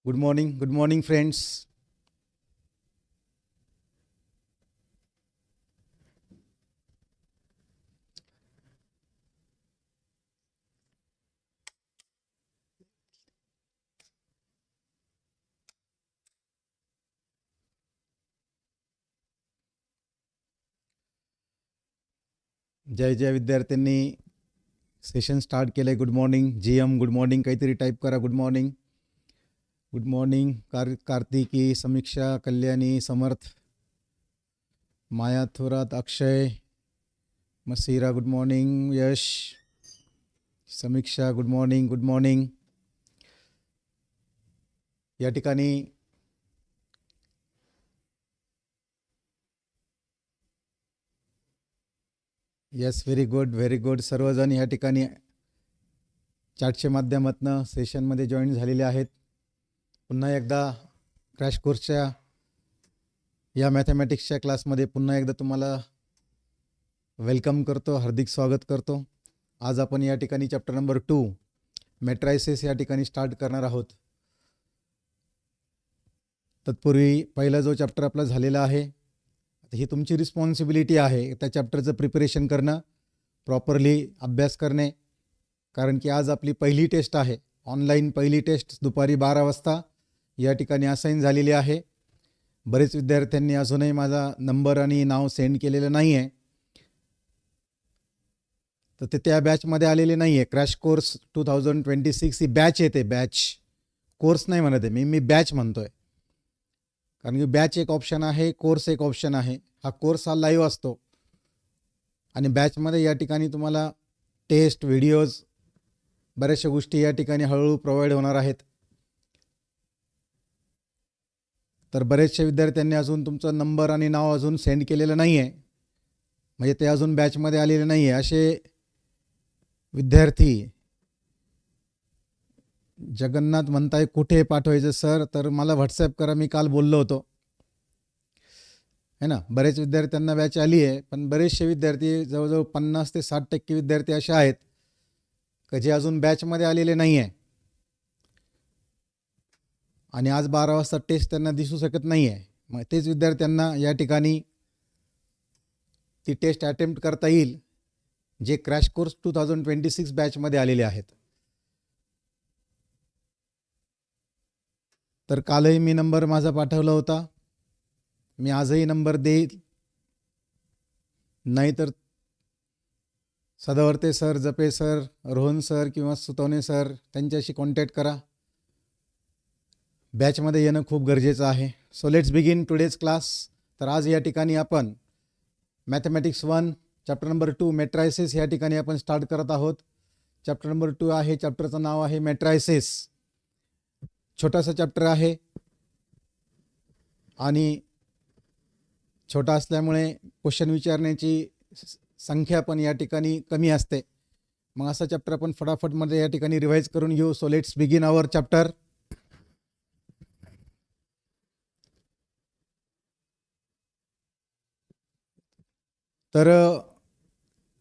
Good morning, friends. जय विद्यार्थ्यांनी session start केलं आहे. Good morning GM, good morning काहीतरी टाईप करा. Good morning, good morning. Kartiki, Samiksha, Kalyani, Samarth, Maya Thorat, Akshay, Masira, good morning. Yash, Samiksha, good morning. Good morning. या ठिकाणी यस, व्हेरी गुड. सर्वजण या ठिकाणी चॅटच्या माध्यमातून सेशनमध्ये जॉईन झालेले आहेत. पुन्हा एकदा क्रॅश कोर्सच्या या मॅथमॅटिक्सच्या क्लासमध्ये पुन्हा एकदा तुम्हाला वेलकम करतो, हार्दिक स्वागत करतो. आज आपण या ठिकाणी चॅप्टर नंबर 2 मॅट्रायसेस या ठिकाणी स्टार्ट करणार आहोत. तत्पूर्वी पहिला जो चॅप्टर आपला झालेला आहे, ही तुमची रिस्पॉन्सिबिलिटी आहे त्या चॅप्टरचं प्रिपरेशन करणं, प्रॉपरली अभ्यास करणे. कारण की आज आपली पहिली टेस्ट आहे, ऑनलाईन पहिली टेस्ट दुपारी 12 वाजता या ठिकाणी असाईन झालेली आहे. बरेच विद्यार्थ्यांनी अजूनही माझा नंबर आणि नाव सेंड केलेलं नाही आहे, तर ते त्या बॅचमध्ये आलेले नाही आहे. क्रॅश कोर्स 2026 ही बॅच येते, बॅच, कोर्स नाही म्हणत आहे मी बॅच म्हणतो आहे. कारण की बॅच एक ऑप्शन आहे, कोर्स एक ऑप्शन आहे. कोर्स हा लाईव्ह असतो आणि बॅचमध्ये या ठिकाणी तुम्हाला टेस्ट, व्हिडिओज, बऱ्याचशा गोष्टी या ठिकाणी हळूहळू प्रोव्हाइड होणार आहेत. तर बरेचशा विद्यार्थ्यांनी अजून तुमचा नंबर आणि नाव अजून सेंड केलेलं नाही आहे, म्हणजे ते अजून बॅचमध्ये आलेले नाही आहे. असे विद्यार्थी जगन्नाथ म्हणताय कुठे पाठवायचं सर, तर मला व्हॉट्सॲप करा, मी काल बोललो होतो है ना. बरेच विद्यार्थ्यांना बॅच आली आहे, पण बरेचसे विद्यार्थी जवळजवळ 50 ते 60% विद्यार्थी असे आहेत की जे अजून बॅचमध्ये आलेले नाही आहे आणि आज 12 वाजता टेस्ट त्यांना दिसू शकत नाही आहे. मग तेच विद्यार्थ्यांना या ठिकाणी ती टेस्ट अटेम्प्ट करता येईल जे क्रॅश कोर्स 2026 बॅचमध्ये आलेले आहेत. तर कालही मी नंबर माझा पाठवला होता, मी आजही नंबर देईल. नाहीतर सदावर्ते सर, जपे सर, रोहन सर किंवा सुतवणे सर त्यांच्याशी कॉन्टॅक्ट करा. बॅचमध्ये येणं खूप गरजेचं आहे. So let's begin today's class. तर आज या ठिकाणी आपण मॅथमॅटिक्स 1 चॅप्टर नंबर 2 मॅट्रायसेस या ठिकाणी आपण स्टार्ट करत आहोत. चॅप्टर नंबर 2 आहे, चॅप्टरचं नाव आहे मॅट्रायसेस. छोटासा चॅप्टर आहे आणि छोटा असल्यामुळे क्वेश्चन विचारण्याची संख्या पण या ठिकाणी कमी असते. मग असा चॅप्टर आपण फटाफटमध्ये या ठिकाणी रिवाईज करून घेऊ. So let's begin our chapter. तर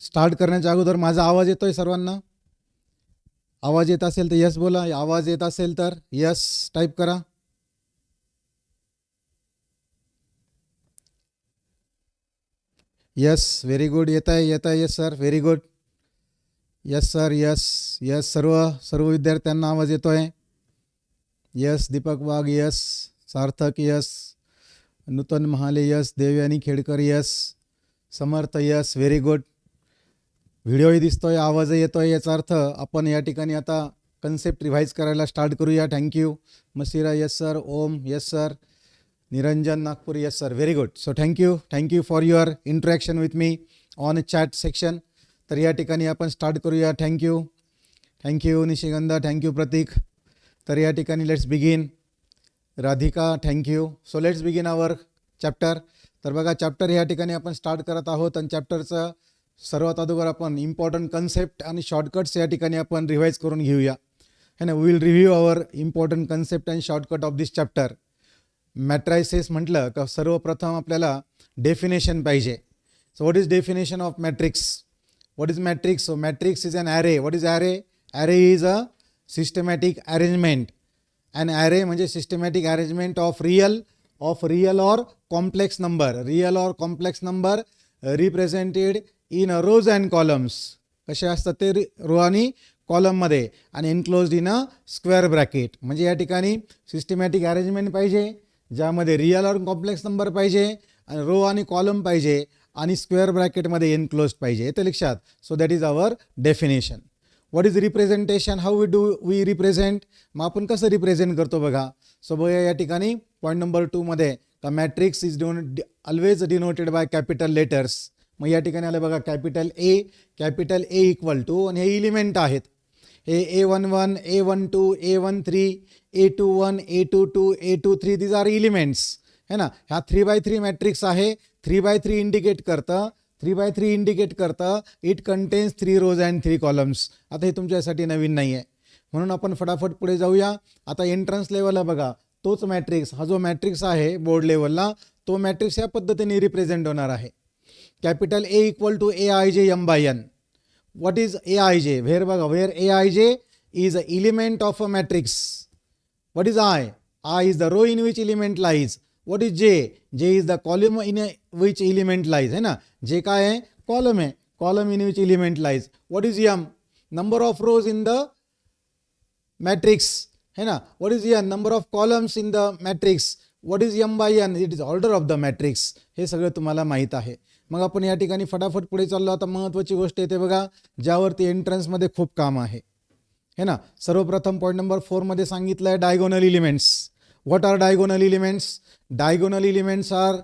स्टार्ट करण्याच्या अगोदर माझा आवाज येतोय सर्वांना? आवाज येत असेल तर यस बोला, आवाज येत असेल तर यस टाईप करा. Yes, very good. येत आहे yes sir, very good. Yes sir, yes सर्व विद्यार्थ्यांना आवाज येतो आहे. Yes, Deepak Wagh yes, Sarthak yes, Nutan Mahale yes, Devyani Khedkar yes, Samarth yes, very good. व्हिडिओही दिसतोय, आवाजही येतोय, याचा अर्थ आपण या ठिकाणी आता कन्सेप्ट रिव्हाइज करायला स्टार्ट करूया. Thank you. Masira yes sir, Om yes sir, Niranjan Nagpur yes sir, very good. So thank you for your interaction with me on chat section. तर या ठिकाणी आपण स्टार्ट करूया. Thank you Nishigandha, thank you Pratik. तर या ठिकाणी let's begin. Radhika thank you. So let's begin our chapter. तर बघा, चॅप्टर या ठिकाणी आपण स्टार्ट करत आहोत आणि चॅप्टरचं सर्वात अगोदर आपण इम्पॉर्टंट कन्सेप्ट आणि शॉर्टकट्स या ठिकाणी आपण रिवाईज करून घेऊया है ना. We will review our important concept and shortcut of this chapter. Matrices म्हटलं का सर्वप्रथम आपल्याला डेफिनेशन पाहिजे. So what is definition of matrix? What is matrix? So matrix is an array. What is array? Array is a systematic arrangement. And array म्हणजे systematic arrangement of real or complex number represented in rows and columns. कसे असतात ते row आणि कॉलममध्ये आणि enclosed in a square bracket. म्हणजे या ठिकाणी सिस्टमॅटिक अरेंजमेंट पाहिजे ज्यामध्ये रिअल और कॉम्प्लेक्स नंबर पाहिजे आणि रो आणि कॉलम पाहिजे आणि स्क्वेअर ब्रॅकेटमध्ये एन्क्लोज पाहिजे. ते लक्षात. So that is our definition. What is representation, how we represent. मग आपण कसं रिप्रेझेंट करतो बघा. सो बघा या ठिकाणी पॉईंट नंबर 2 मध्ये the matrix is always denoted by capital letters. मग या ठिकाणी आलं बघा कॅपिटल ए इक्वल टू आणि हे इलिमेंट आहेत. हे A11, A12, A13, A21, A22, A23 these are elements है ना. ह्या 3x3 मॅट्रिक्स आहे. 3x3 इंडिकेट करतं it contains 3 rows and 3 columns. आता हे तुमच्यासाठी नवीन नाही आहे म्हणून आपण फटाफट पुढे जाऊया. आता एंट्रन्स लेवलला बघा तोच मॅट्रिक्स, हा जो मॅट्रिक्स आहे बोर्ड लेवलला तो मॅट्रिक्स या पद्धतीने रिप्रेझेंट होणार आहे. Capital A equal to AIJ M/N. What is AIJ? Where AIJ is an element of a matrix. What is I? I is the row in which element lies. What is J? J is the column in which element lies. है ना. J काय आहे? Column आहे. Column in which element lies. What is M? Number of rows in the matrix. है ना. What is N? Number of columns in the matrix. What is M/N? It is order of the matrix. हे सगळं तुम्हाला माहीत आहे. मग आपण या ठिकाणी फटाफट पुढे चाललो. आता महत्त्वाची गोष्ट येते बघा ज्यावरती एंट्रन्समध्ये खूप काम आहे है ना. सर्वप्रथम पॉईंट नंबर 4 मध्ये सांगितलं आहे diagonal elements. What are diagonal elements? Diagonal elements are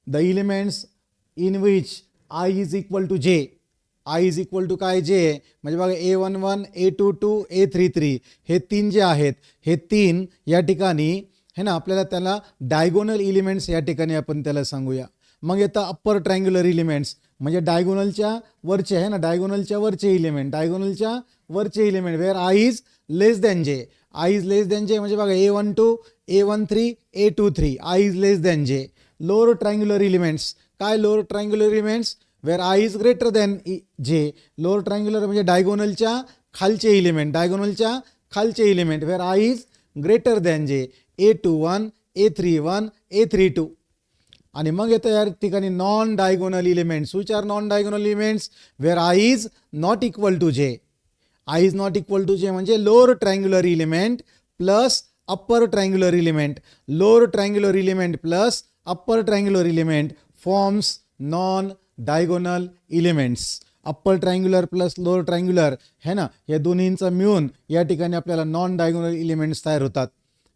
the elements in which I is equal to J. I is equal to काय जे म्हणजे बघा A11, A22, A33 हे 3 जे आहेत हे 3 या ठिकाणी है ना आपल्याला त्याला डायगोनल एलिमेंट्स या ठिकाणी आपण त्याला सांगूया. मग येतं अप्पर ट्रायंग्युलर एलिमेंट्स म्हणजे डायगोनलच्या वरचे आहे ना डायगोनलच्या वरचे element wear I is less than जे. आय इज लेस दॅन जे म्हणजे बघा A12, A13, A23 I is less than जे. लोअर ट्रायंग्युलर एलिमेंट्स काय lower triangular elements wear I is greater than जे. लोअर ट्रायंग्युलर म्हणजे डायगोनलच्या खालचे element wear I is greater than जे. A21, A31, A32. आणि मग येतं या ठिकाणी non diagonal elements. Which are non diagonal elements wear I is not equal to J. I is not equal to J म्हणजे lower triangular element plus upper triangular element. Lower triangular element plus upper triangular element forms non diagonal elements. Upper triangular plus lower triangular है ना या दोन्हींचा मिळून या ठिकाणी आपल्याला non diagonal elements तयार होतात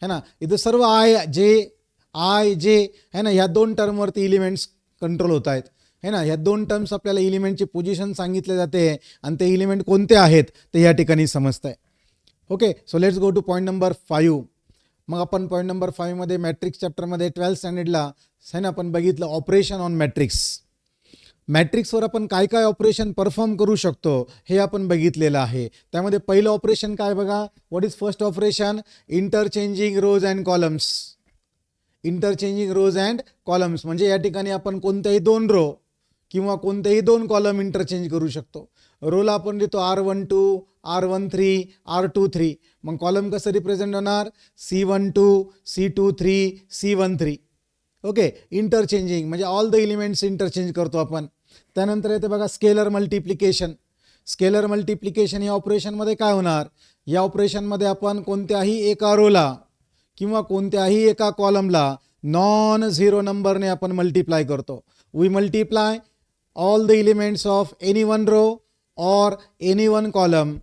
है ना. इथं सर्व आय जे है ना ह्या 2 टर्मवरती एलिमेंट्स कंट्रोल होत आहेत है ना. ह्या 2 टर्म्स आपल्याला एलिमेंटची पोझिशन सांगितले जाते आणि ते एलिमेंट कोणते आहेत ते या ठिकाणी समजत आहे. Okay so let's go to point number 5. मग आपण पॉईंट नंबर 5 मध्ये मॅट्रिक्स चॅप्टरमध्ये 12th स्टँडर्डला है ना आपण बघितलं ऑपरेशन ऑन मॅट्रिक्स. मॅट्रिक्सवर आपण काय काय ऑपरेशन परफॉर्म करू शकतो हे आपण बघितलेलं आहे. त्यामध्ये पहिलं ऑपरेशन काय बघा. What is first operation? Interchanging rows and columns. Interchanging rows and columns म्हणजे या ठिकाणी आपण कोणत्याही 2 रो किंवा कोणतेही 2 कॉलम इंटरचेंज करू शकतो. रोला आपण देतो R12, R13, R23. मग कॉलम कसं रिप्रेझेंट होणार? C12, C23, C13. Okay interchanging म्हणजे ऑल द एलिमेंट्स इंटरचेंज करतो आपण. त्यानंतर येते बघा स्केलर मल्टिप्लिकेशन. स्केलर मल्टिप्लिकेशन या ऑपरेशनमध्ये काय होणार? या ऑपरेशनमध्ये आपण कोणत्याही एका रोला किंवा कोणत्याही एका कॉलमला नॉन झिरो नंबरने आपण मल्टिप्लाय करतो. We multiply all the elements of any one row और any one column.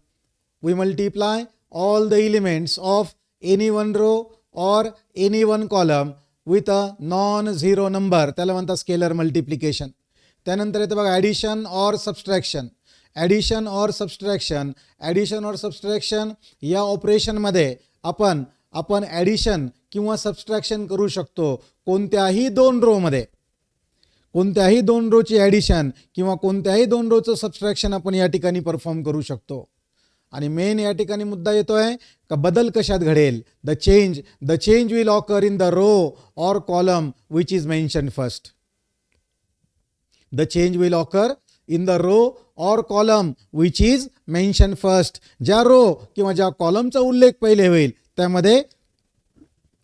We multiply all the elements of any one row और any one column with a non zero number. त्याला म्हणतात scalar multiplication. त्यानंतर येतं बघा addition or subtraction. Addition or subtraction या ऑपरेशनमध्ये आपण ॲडिशन किंवा सबस्ट्रॅक्शन करू शकतो कोणत्याही 2 रोमध्ये. कोणत्याही 2 रोची ॲडिशन किंवा कोणत्याही 2 रोचं सबस्ट्रॅक्शन आपण या ठिकाणी परफॉर्म करू शकतो. आणि मेन या ठिकाणी मुद्दा येतोय का बदल कशात घडेल? The change will occur in the row और column which is mention first. The change will occur in the row और column which is mention first. ज्या रो किंवा ज्या कॉलमचा उल्लेख पहिले होईल त्यामध्ये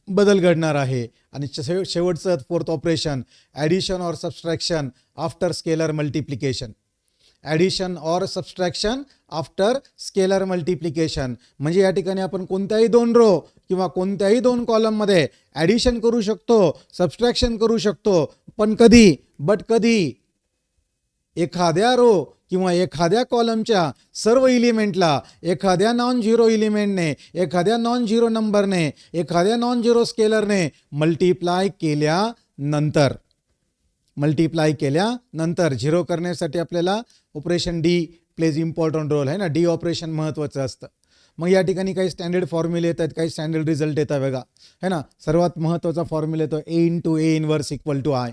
बदल घडणार आहे. आणि शेवटचं fourth operation addition or subtraction after scalar multiplication. Addition or subtraction after scalar multiplication म्हणजे या ठिकाणी आपण कोणत्याही दोन रो किंवा कोणत्याही दोन कॉलममध्ये ॲडिशन करू शकतो, सबस्ट्रॅक्शन करू शकतो. पण कधी एखाद्या रो किंवा एखाद्या कॉलमच्या सर्व इलिमेंटला एखाद्या नॉन झिरो इलिमेंटने, एखाद्या नॉन झिरो नंबरने, एखाद्या नॉन झिरो स्केलरने मल्टिप्लाय केल्यानंतर झिरो करण्यासाठी आपल्याला operation D plays important role आहे ना. डी ऑपरेशन महत्त्वाचं असतं. मग या ठिकाणी काही स्टँडर्ड फॉर्म्युले येतात, काही स्टँडर्ड रिझल्ट येतात बघा है ना. सर्वात महत्त्वाचा फॉर्म्युला येतो A into A inverse equal to I.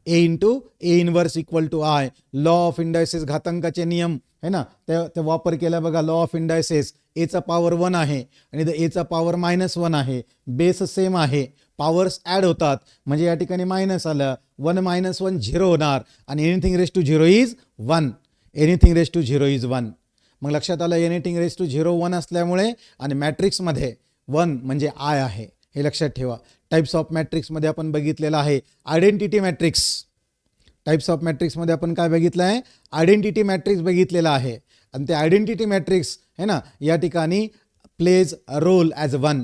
A into A inverse equal to I. Law of indices घातांकाचे नियम है ना, ते वापर केला बघा. लॉ ऑफ इंडायसेस एचा पॉवर 1 आहे आणि एचा पॉवर -1 आहे. बेस सेम आहे, पॉवर्स ॲड होतात म्हणजे या ठिकाणी मायनस आलं. 1 - 1 झिरो होणार आणि anything raise to zero is 1. Anything raise to zero is 1. मग लक्षात आलं एनिथिंग रेस टू झिरो 1 असल्यामुळे आणि मॅट्रिक्समध्ये 1 म्हणजे आय आहे हे लक्षात ठेवा. टाईप्स ऑफ मॅट्रिक्समध्ये आपण बघितलेलं आहे आयडेंटिटी मॅट्रिक्स. टाईप्स ऑफ मॅट्रिक्समध्ये आपण काय बघितलं आहे? आयडेंटिटी मॅट्रिक्स बघितलेला आहे. आणि ते आयडेंटिटी मॅट्रिक्स है ना या ठिकाणी plays a role as 1.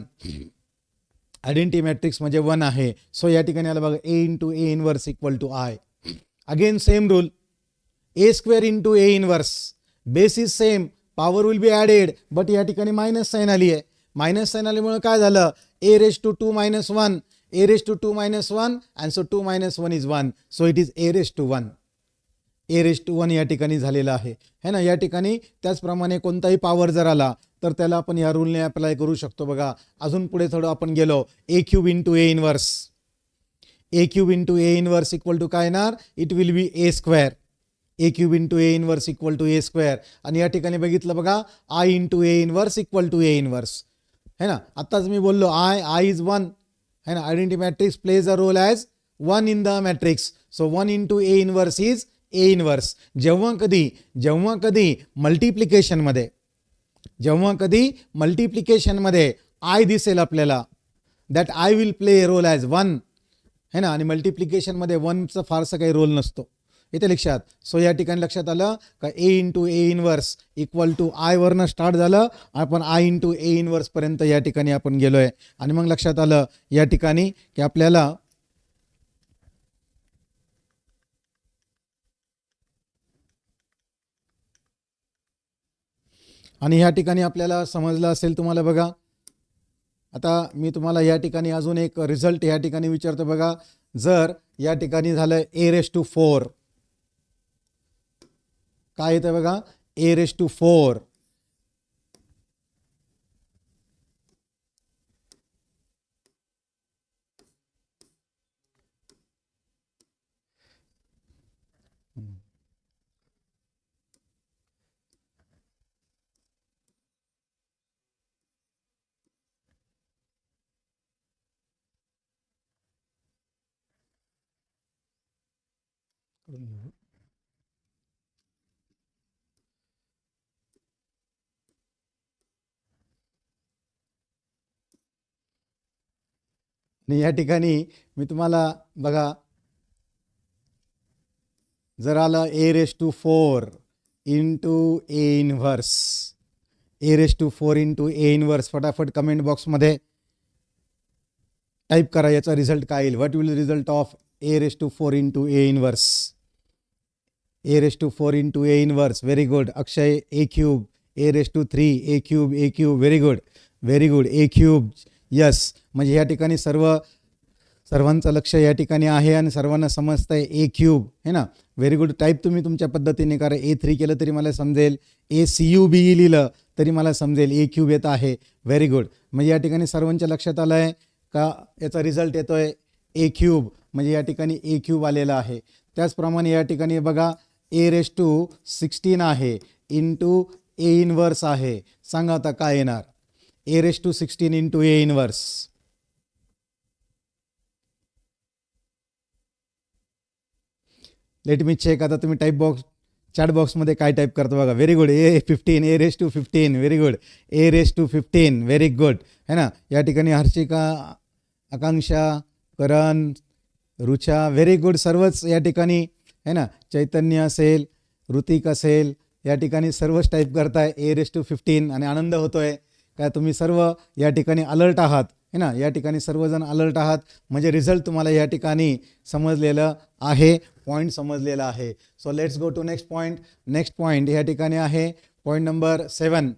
Identity matrix म्हणजे 1 आहे. सो या ठिकाणी आलं बघा A into A inverse equal to I. Again same rule, A square into A inverse. Base is same, power will be added, but या ठिकाणी मायनस साईन आली आहे. मायनस साईन आल्यामुळे काय झालं? ए raise to 2 - 1, a raised to 2 - 1 and so 2 - 1 is 1. So it is a raised to 1. a raised to 1 या ठिकाणी झालेलं आहे है ना. या ठिकाणी त्याचप्रमाणे कोणताही पॉवर जर आला तर त्याला आपण या रूलने अप्लाय करू शकतो बघा. अजून पुढे थोडं आपण गेलो, A cube into A inverse. A cube into A inverse equal to काय येणार? It will be A square. A cube into A inverse equal to A square. आणि या ठिकाणी बघितलं बघा I into A inverse equal to A inverse है ना. आत्ताच मी बोललो आय इज 1 है ना. Identity matrix plays a role as 1 in the matrix. So 1 into A inverse is A inverse. जेव्हा कधी मल्टिप्लिकेशनमध्ये आय दिसेल आपल्याला, that I will play role as 1 है ना. आणि मल्टिप्लिकेशनमध्ये 1चा फारसा काही रोल नसतो इथे लक्षात. सो या ठिकाणी लक्षात आलं का A into A inverse equal to आयवरनं स्टार्ट झालं, आपण आय इंटू ए इनवर्सपर्यंत या ठिकाणी आपण गेलो आहे. आणि मग लक्षात आलं या ठिकाणी की आपल्याला आणि ह्या ठिकाणी आपल्याला समजलं असेल तुम्हाला बघा. आता मी तुम्हाला या ठिकाणी अजून एक रिझल्ट या ठिकाणी विचारतो बघा. जर या ठिकाणी झालं ए रेस टू 4, काय येतं बघा? A raise to 4. आणि या ठिकाणी मी तुम्हाला बघा जर आलं A raise to 4 into A inverse. A raise to 4 into A inverse. फटाफट कमेंट बॉक्समध्ये टाईप करा याचा रिझल्ट काय येईल. What will result of A raise to 4 into A inverse. A raise to 4 into A inverse. Very good Akshay. A cube. A raise to 3 A cube. A cube. Very good. A cube. Yes. म्हणजे या ठिकाणी सर्वांचं लक्ष या ठिकाणी आहे आणि सर्वांना समजतंय ए क्यूब है ना. Very good. टाईप तुम्ही तुमच्या पद्धतीने करा. A3 केलं तरी मला समजेल, ACUB लिहिलं तरी मला समजेल, ए क्यूब येत आहे. Very good. म्हणजे या ठिकाणी सर्वांच्या लक्षात आलं आहे का याचा रिझल्ट येतोय ए क्यूब. म्हणजे या ठिकाणी ए क्यूब आलेला आहे. त्याचप्रमाणे या ठिकाणी बघा ए रेस टू 16 आहे इंटू ए इनवर्स आहे. सांगा आता काय येणार? A raise to 16 into A inverse. Let me check. आता तुम्ही टाईप बॉक्स चॅट बॉक्समध्ये काय टाईप करतो बघा. Very good. A15, A15. Very good. A15. Very good. है ना. या ठिकाणी हर्षिका, आकांक्षा, करण, रुचा, व्हेरी गुड. सर्वच या ठिकाणी है ना. चैतन्य असेल, ऋतिक असेल, या ठिकाणी सर्वच टाईप करताय A15 आणि आनंद होतोय काय तुम्ही सर्व या ठिकाणी अलर्ट आहात है ना. या ठिकाणी सर्वजण अलर्ट आहात म्हणजे रिझल्ट तुम्हाला या ठिकाणी समजलेलं आहे, पॉईंट समजलेला आहे. So let's go to next point. Next point या ठिकाणी आहे पॉईंट नंबर 7.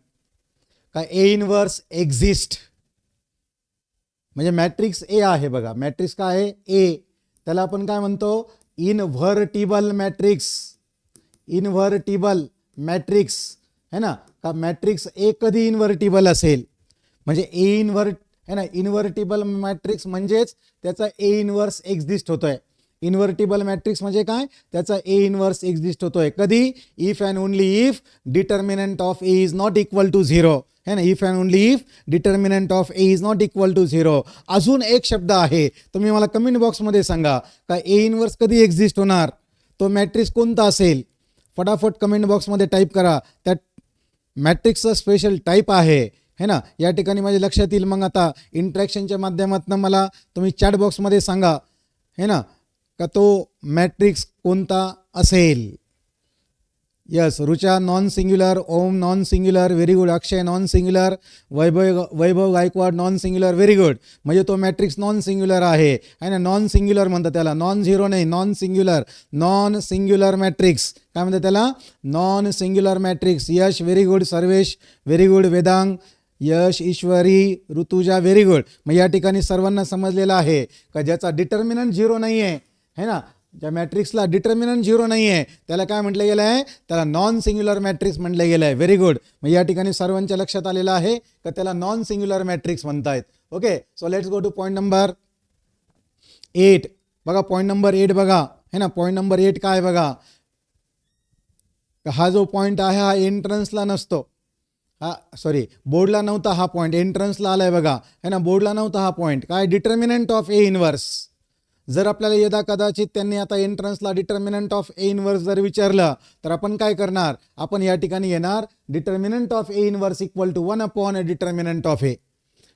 का A इनवर्स एक्झिस्ट म्हणजे मॅट्रिक्स ए आहे बघा. मॅट्रिक्स काय आहे? ए. त्याला आपण काय म्हणतो? इनव्हर्टिबल मॅट्रिक्स. इनव्हर्टिबल मॅट्रिक्स है ना. का मॅट्रिक्स ए कधी इन्व्हर्टिबल असेल म्हणजे ए इन्व्हर्ट है ना. इन्व्हर्टिबल मॅट्रिक्स म्हणजेच त्याचा ए इन्व्हर्स एक्झिस्ट होतोय. इन्व्हर्टिबल मॅट्रिक्स म्हणजे काय? त्याचा ए इन्व्हर्स एक्झिस्ट होतोय. कधी? If and only if determinant of A is not equal to 0 है ना. If and only if determinant of A is not equal to 0. अजून एक शब्द आहे, तुम्ही मला कमेंट बॉक्समध्ये सांगा का ए इन्व्हर्स कधी एक्झिस्ट होणार, तो मॅट्रिक्स कोणता असेल. फटाफट कमेंट बॉक्समध्ये टाईप करा. त्या मॅट्रिक्सचा स्पेशल टाईप आहे है ना. या ठिकाणी माझ्या लक्षात येईल. मग आता इंटरॅक्शनच्या माध्यमातून मला तुम्ही चॅट बॉक्समध्ये सांगा है ना का तो मॅट्रिक्स कोणता असेल. Yes. Rucha non singular, Om non singular, very good. Akshay non singular, Vaibhav Gaikwad non singular, very good. म्हणजे तो मॅट्रिक्स नॉन सिंग्युलर आहे ना. नॉन सिंग्युलर म्हणतात त्याला, नॉन झिरो नाही, non singular. Non singular matrix काय म्हणतात त्याला? Non singular matrix. Yash very good. Sarvesh very good. Vedang, Yash, Ishwari, Rutuja very good. मग या ठिकाणी सर्वांना समजलेलं आहे का ज्याचा डिटर्मिनंट 0 नाही आहे है ना. ज्या मॅट्रिक्सला डिटर्मिनंट 0 नाही आहे त्याला काय म्हटलं गेलं आहे? त्याला नॉन सिंग्युलर मॅट्रिक्स म्हटलं गेलं आहे. Very good. मग या ठिकाणी सर्वांच्या लक्षात आलेलं आहे का त्याला नॉन सिंग्युलर मॅट्रिक्स म्हणतायत. Okay. So let's go to point number 8. बघा पॉईंट नंबर 8 बघा है ना. पॉईंट नंबर 8 काय बघा. हा जो पॉईंट आहे हा एंट्रन्सला नसतो. हा सॉरी बोर्डला नव्हता हा पॉईंट, एंट्रन्सला आलाय बघा है ना. बोर्डला नव्हता हा पॉईंट. काय? Determinant of A inverse. जर आपल्याला यदा कदाचित त्यांनी आता एंट्रन्सला डिटर्मिनंट ऑफ ए इन्व्हर्स जर विचारलं तर आपण काय करणार? आपण या ठिकाणी येणार determinant of A inverse equal to 1 upon determinant of A.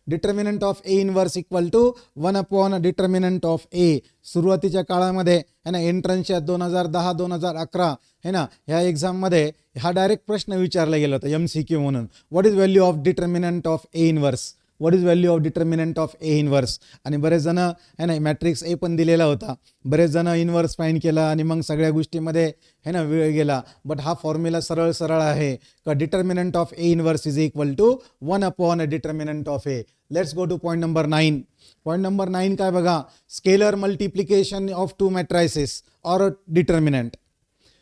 Determinant of A inverse equal to 1 upon determinant of A. सुरुवातीच्या काळामध्ये है ना एंट्रन्सच्या 2010-2011 है ना ह्या एक्झाममध्ये हा डायरेक्ट प्रश्न विचारला गेला होता MCQ म्हणून. What is value of determinant of A inverse. What is value of determinant of A inverse. आणि बरेच जण है ना मॅट्रिक्स ए पण दिलेला होता. बरेच जण इन्व्हर्स फाईंड केला आणि मग सगळ्या गोष्टीमध्ये है ना वेळ गेला. बट हा फॉर्म्युला सरळ आहे का determinant of A inverse is equal to 1 upon determinant of A. Let's go to point number 9. Point number 9 काय बघा. Scalar multiplication of two matrices or determinant.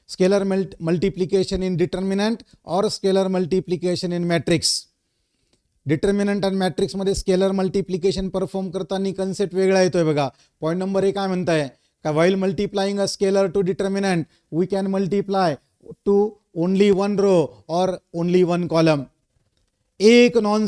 Scalar multiplication in determinant और scalar multiplication in matrix. Determinant आणि मॅट्रिक्समध्ये scalar multiplication perform करताना concept वेगळा येतोय बघा. Point number 1 काय म्हणताय का while multiplying a scalar to determinant we can multiply to only 1 row or only 1 column. एक नॉन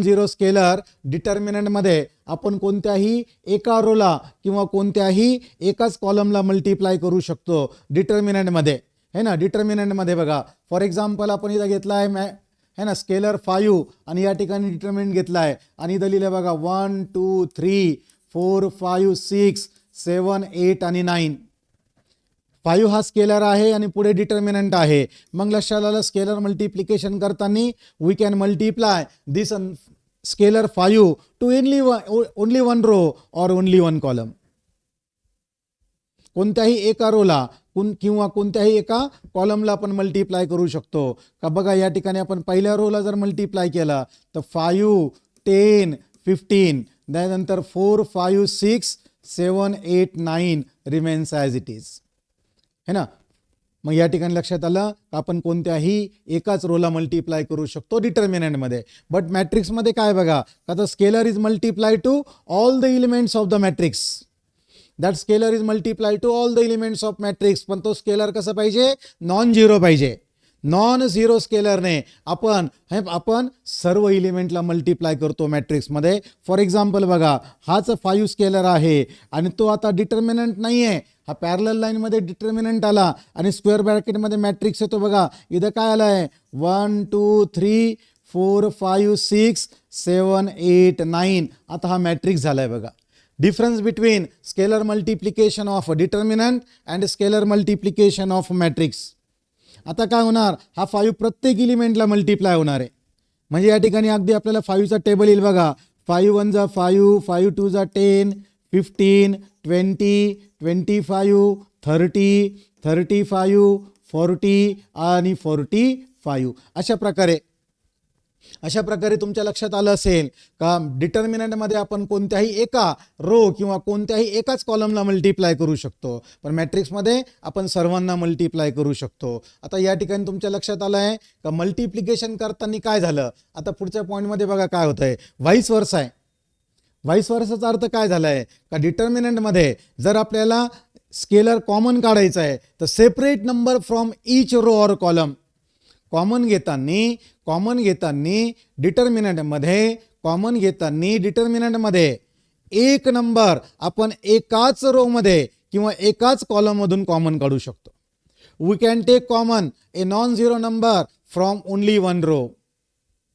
झिरो स्केलर डिटर्मिनंटमध्ये आपण कोणत्याही एका रोला किंवा कोणत्याही एकाच कॉलमला मल्टिप्लाय करू शकतो डिटर्मिनंटमध्ये है ना. डिटर्मिनंटमध्ये बघा फॉर एक्झाम्पल आपण इथं घेतला आहे है ना स्केलर 5 आणि या ठिकाणी डिटर्मिनंट घेतला आहे आणि इथं लिहिलं बघा 1 2 3 4 5 6 7 8 आणि 9. 5 हा स्केलर आहे आणि पुढे डिटर्मिनंट आहे. मग लक्षात आलं स्केलर मल्टिप्लिकेशन करताना we can multiply this scalar 5 to only 1 row or only 1 column. कोणत्याही एका रोला किंवा कोणत्याही एका कॉलमला आपण मल्टिप्लाय करू शकतो का. बघा या ठिकाणी आपण पहिल्या रोला जर मल्टिप्लाय केला तर 5 10 15 त्यानंतर 4 5 6 7 8 9 रिमेन्स ॲज इट इज है ना. मग या ठिकाणी लक्षात आलं आपण कोणत्याही एकाच रोला मल्टिप्लाय करू शकतो डिटर्मिनंटमध्ये. बट मॅट्रिक्समध्ये काय बघा का the scalar is multiply to all the elements of the matrix. That scalar is multiply to all the elements of matrix. पण तो स्केलर कसं पाहिजे? नॉन झिरो पाहिजे. नॉन झिरो स्केलरने आपण सर्व एलिमेंटला मल्टिप्लाय करतो मॅट्रिक्समध्ये. फॉर एक्झाम्पल बघा हाच 5 स्केलर आहे आणि तो आता डिटर्मिनंट नाही आहे. हा पॅरलल लाईनमध्ये डिटर्मिनंट आला आणि स्क्वेअर ब्रॅकेटमध्ये मॅट्रिक्स येतो बघा. इथं काय आलं आहे 1 2 3 4 5 6 7 8 9. आता हा मॅट्रिक्स झाला आहे बघा. Difference between scalar multiplication of determinant and scalar multiplication of matrix. आता काय होणार, हा 5 प्रत्येक एलिमेंटला मल्टिप्लाय होणार आहे. म्हणजे या ठिकाणी अगदी आपल्याला 5चा टेबल येईल बघा. 5 1 जा 5, 5 2 जा 10, 15, 20, 25, 30, 35, 40 आणि 45. अशा प्रकारे तुमच्या लक्षात आलं असेल का डिटर्मिनंटमध्ये आपण कोणत्याही एका रो किंवा कोणत्याही एकाच कॉलमला मल्टिप्लाय करू शकतो, पण मॅट्रिक्समध्ये आपण सर्वांना मल्टिप्लाय करू शकतो. आता या ठिकाणी तुमच्या लक्षात आलं आहे का मल्टिप्लिकेशन करताना काय झालं. आता पुढच्या पॉईंटमध्ये बघा काय होतं आहे, व्हाईस वर्सा आहे. व्हाईस वर्साचा अर्थ काय झाला आहे का डिटर्मिनंटमध्ये जर आपल्याला स्केलर कॉमन काढायचं आहे तर separate number from each row or column. Common घेताना डिटर्मिनंटमध्ये एक नंबर आपण एकाच रोमध्ये किंवा एकाच कॉलममधून कॉमन काढू शकतो. We can take common a non zero number from only one row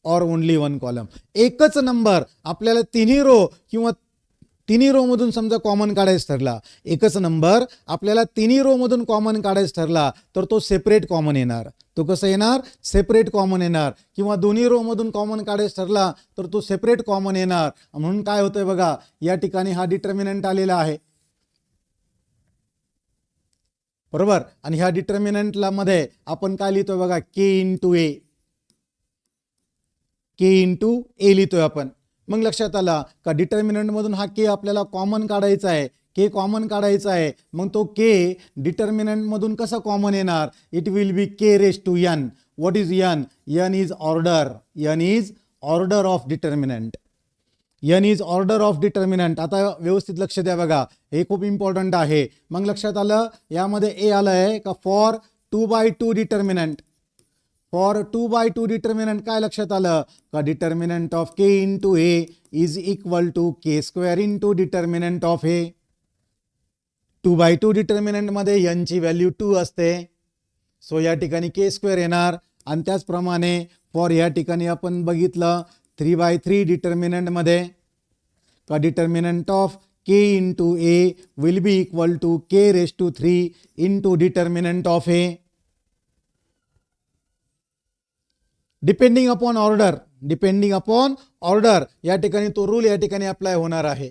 or only one column. एकच नंबर आपल्याला तिन्ही रो किंवा तिन्ही रो मधून समजा कॉमन काढायचं ठरला, एकच नंबर आपल्याला तिन्ही रो मधून कॉमन काढायचं ठरला तर तो सेपरेट कॉमन येणार. तो कसं येणार, सेपरेट कॉमन येणार. किंवा दोन्ही रो मधून कॉमन काढायचं ठरला तर तो सेपरेट कॉमन येणार. म्हणून काय होतंय बघा, या ठिकाणी हा डिटर्मिनंट आलेला आहे बरोबर. आणि ह्या डिटर्मिनंटला मध्ये आपण काय लिहितोय बघा, के इंटू ए लिहितोय आपण. मग लक्षात आला का डिटर्मिनंट मधून हा के आपल्याला कॉमन काढायचा आहे. मग तो के डिटर्मिनंट मधून कसा कॉमन येणार, it will be K raise to N. What is N? N is order of determinant. आता व्यवस्थित लक्ष द्या बघा, हे खूप इम्पॉर्टंट आहे. मग लक्षात आलं यामध्ये ए आलं आहे का फॉर 2/2 डिटर्मिनंट. काय लक्षात आलं का determinant of K into A is equal to K square into determinant of A. 2/2 determinant मध्ये एन ची व्हॅल्यू 2 असते, सो या ठिकाणी के स्क्वेअर येणार. आणि त्याचप्रमाणे फॉर या ठिकाणी आपण बघितलं 3/3 डिटर्मिनंट मध्ये का determinant of K into A will be equal to K raise to 3 into determinant of A. Depending upon order या ठिकाणी तो रूल या ठिकाणी अप्लाय होणार आहे.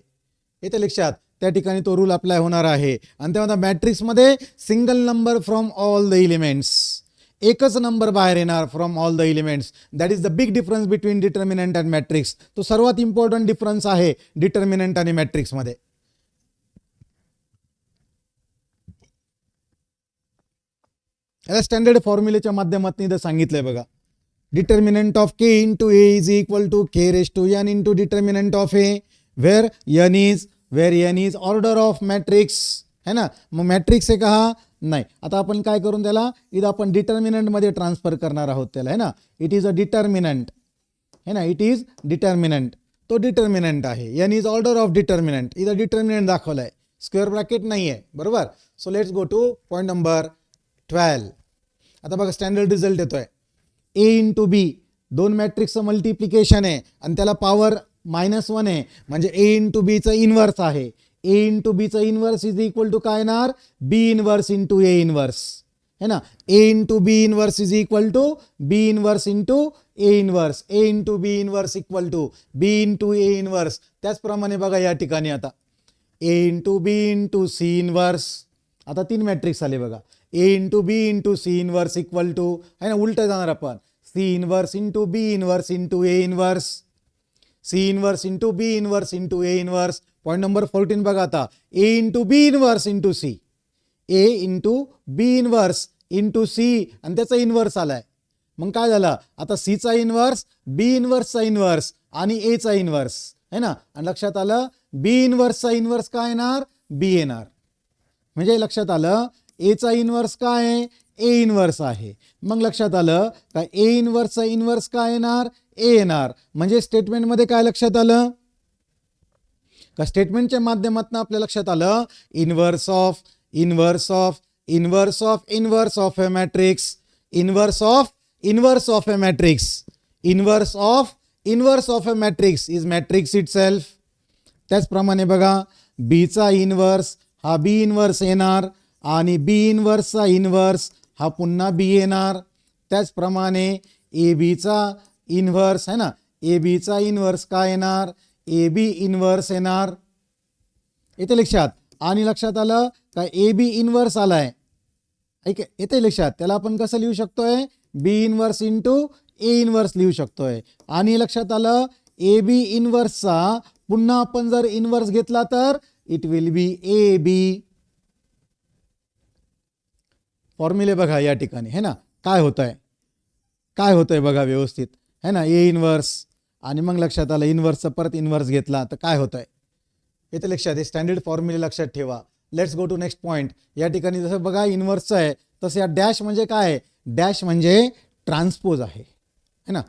येते लक्षात, त्या ठिकाणी तो रूल अप्लाय होणार आहे. आणि त्यामध्ये मॅट्रिक्समध्ये single number from all the elements, एकच नंबर बाहेर येणार from all the elements. That is the big difference between determinant and matrix. तो सर्वात इम्पॉर्टंट डिफरन्स आहे डिटर्मिनंट आणि मॅट्रिक्समध्ये. याला स्टँडर्ड फॉर्म्युलेच्या माध्यमातून इथं सांगितलंय बघा. Determinant of K into A is equal to K raise to N into determinant of A, where N is order of matrix है ना. मग मॅट्रिक्स आहे का हा? नाही. आता आपण काय करून त्याला इथं आपण डिटर्मिनंट मध्ये ट्रान्सफर करणार आहोत त्याला है ना. इट इज अ डिटर्मिनंट है ना, इट इज डिटर्मिनंट. तो डिटर्मिनंट आहे. N is order of determinant. इथं डिटर्मिनंट दाखवलाय, स्क्वेअर ब्रॅकेट नाही आहे बरोबर. So let's go to point number 12. आता बघा स्टँडर्ड रिझल्ट येतोय. ए इंटू बी, दोन मॅट्रिक्सचं मल्टिप्लिकेशन आहे आणि त्याला पॉवर -1 आहे, म्हणजे ए इंटू बीचं इन्व्हर्स आहे. ए इंटू बीचं इन्व्हर्स इज इक्वल टू काय येणार, B inverse into A inverse है ना. A into B inverse is equal to B inverse into A inverse. A into B inverse equal to B into A inverse. त्याचप्रमाणे बघा या ठिकाणी आता A into B into C inverse. आता 3 matrix आले बघा. A into B into C inverse equal to है ना, उलट जाणार आपण. C inverse into B inverse into A inverse. C inverse into B inverse into A inverse. Point number 14 बघा आता. A into B inverse into C. A into B inverse into C आणि त्याचा inverse आलाय. मग काय झालं आता, सीचा इन्व्हर्स, बी इन्व्हर्सचा इन्व्हर्स आणि एचा इन्व्हर्स है ना. आणि लक्षात आलं बी इन्व्हर्सचा इन्व्हर्स काय येणार, बी येणार. म्हणजे लक्षात आलं एचा इन्व्हर्स काय आहे, ए इन्व्हर्स आहे. मग लक्षात आलं का ए इन्व्हर्सचा इन्व्हर्स काय येणार, ए येणार. म्हणजे स्टेटमेंटमध्ये काय लक्षात आलं का, स्टेटमेंटच्या माध्यमातून आपल्या लक्षात आलं inverse of inverse of inverse of inverse of a matrix, inverse of inverse of a matrix, inverse of inverse of a matrix is matrix itself. त्याचप्रमाणे बघा बीचा इनवर्स हा बी इनवर्स येणार आणि बी इनवर्सचा इनवर्स हा पुन्हा बी येणार. त्याचप्रमाणे ए बीचा इनवर्स आहे ना, ए बीचा इनवर्स काय येणार, ए बी इनवर्स येणार. येते लक्षात. आणि लक्षात आलं का ए बी इनवर्स आलाय, ऐक येते लक्षात. त्याला आपण कसं लिहू शकतोय, बी इनवर्स इंटू ए इनवर्स लिहू शकतोय. आणि लक्षात आलं ए बी इनवर्सचा पुन्हा आपण जर इनवर्स घेतला तर it will be A B. फॉर्म्युले बघा या ठिकाणी है ना, काय होतंय बघा व्यवस्थित है ना. ए इनवर्स आणि मग लक्षात आलं इनवर्सचा परत इनवर्स घेतला तर काय होतंय, येते लक्षात. हे स्टँडर्ड फॉर्म्युले लक्षात ठेवा. Let's go to next point. या ठिकाणी जसं बघा इनवर्सचं आहे तसं या डॅश म्हणजे काय आहे, डॅश म्हणजे ट्रान्सपोज आहे है ना.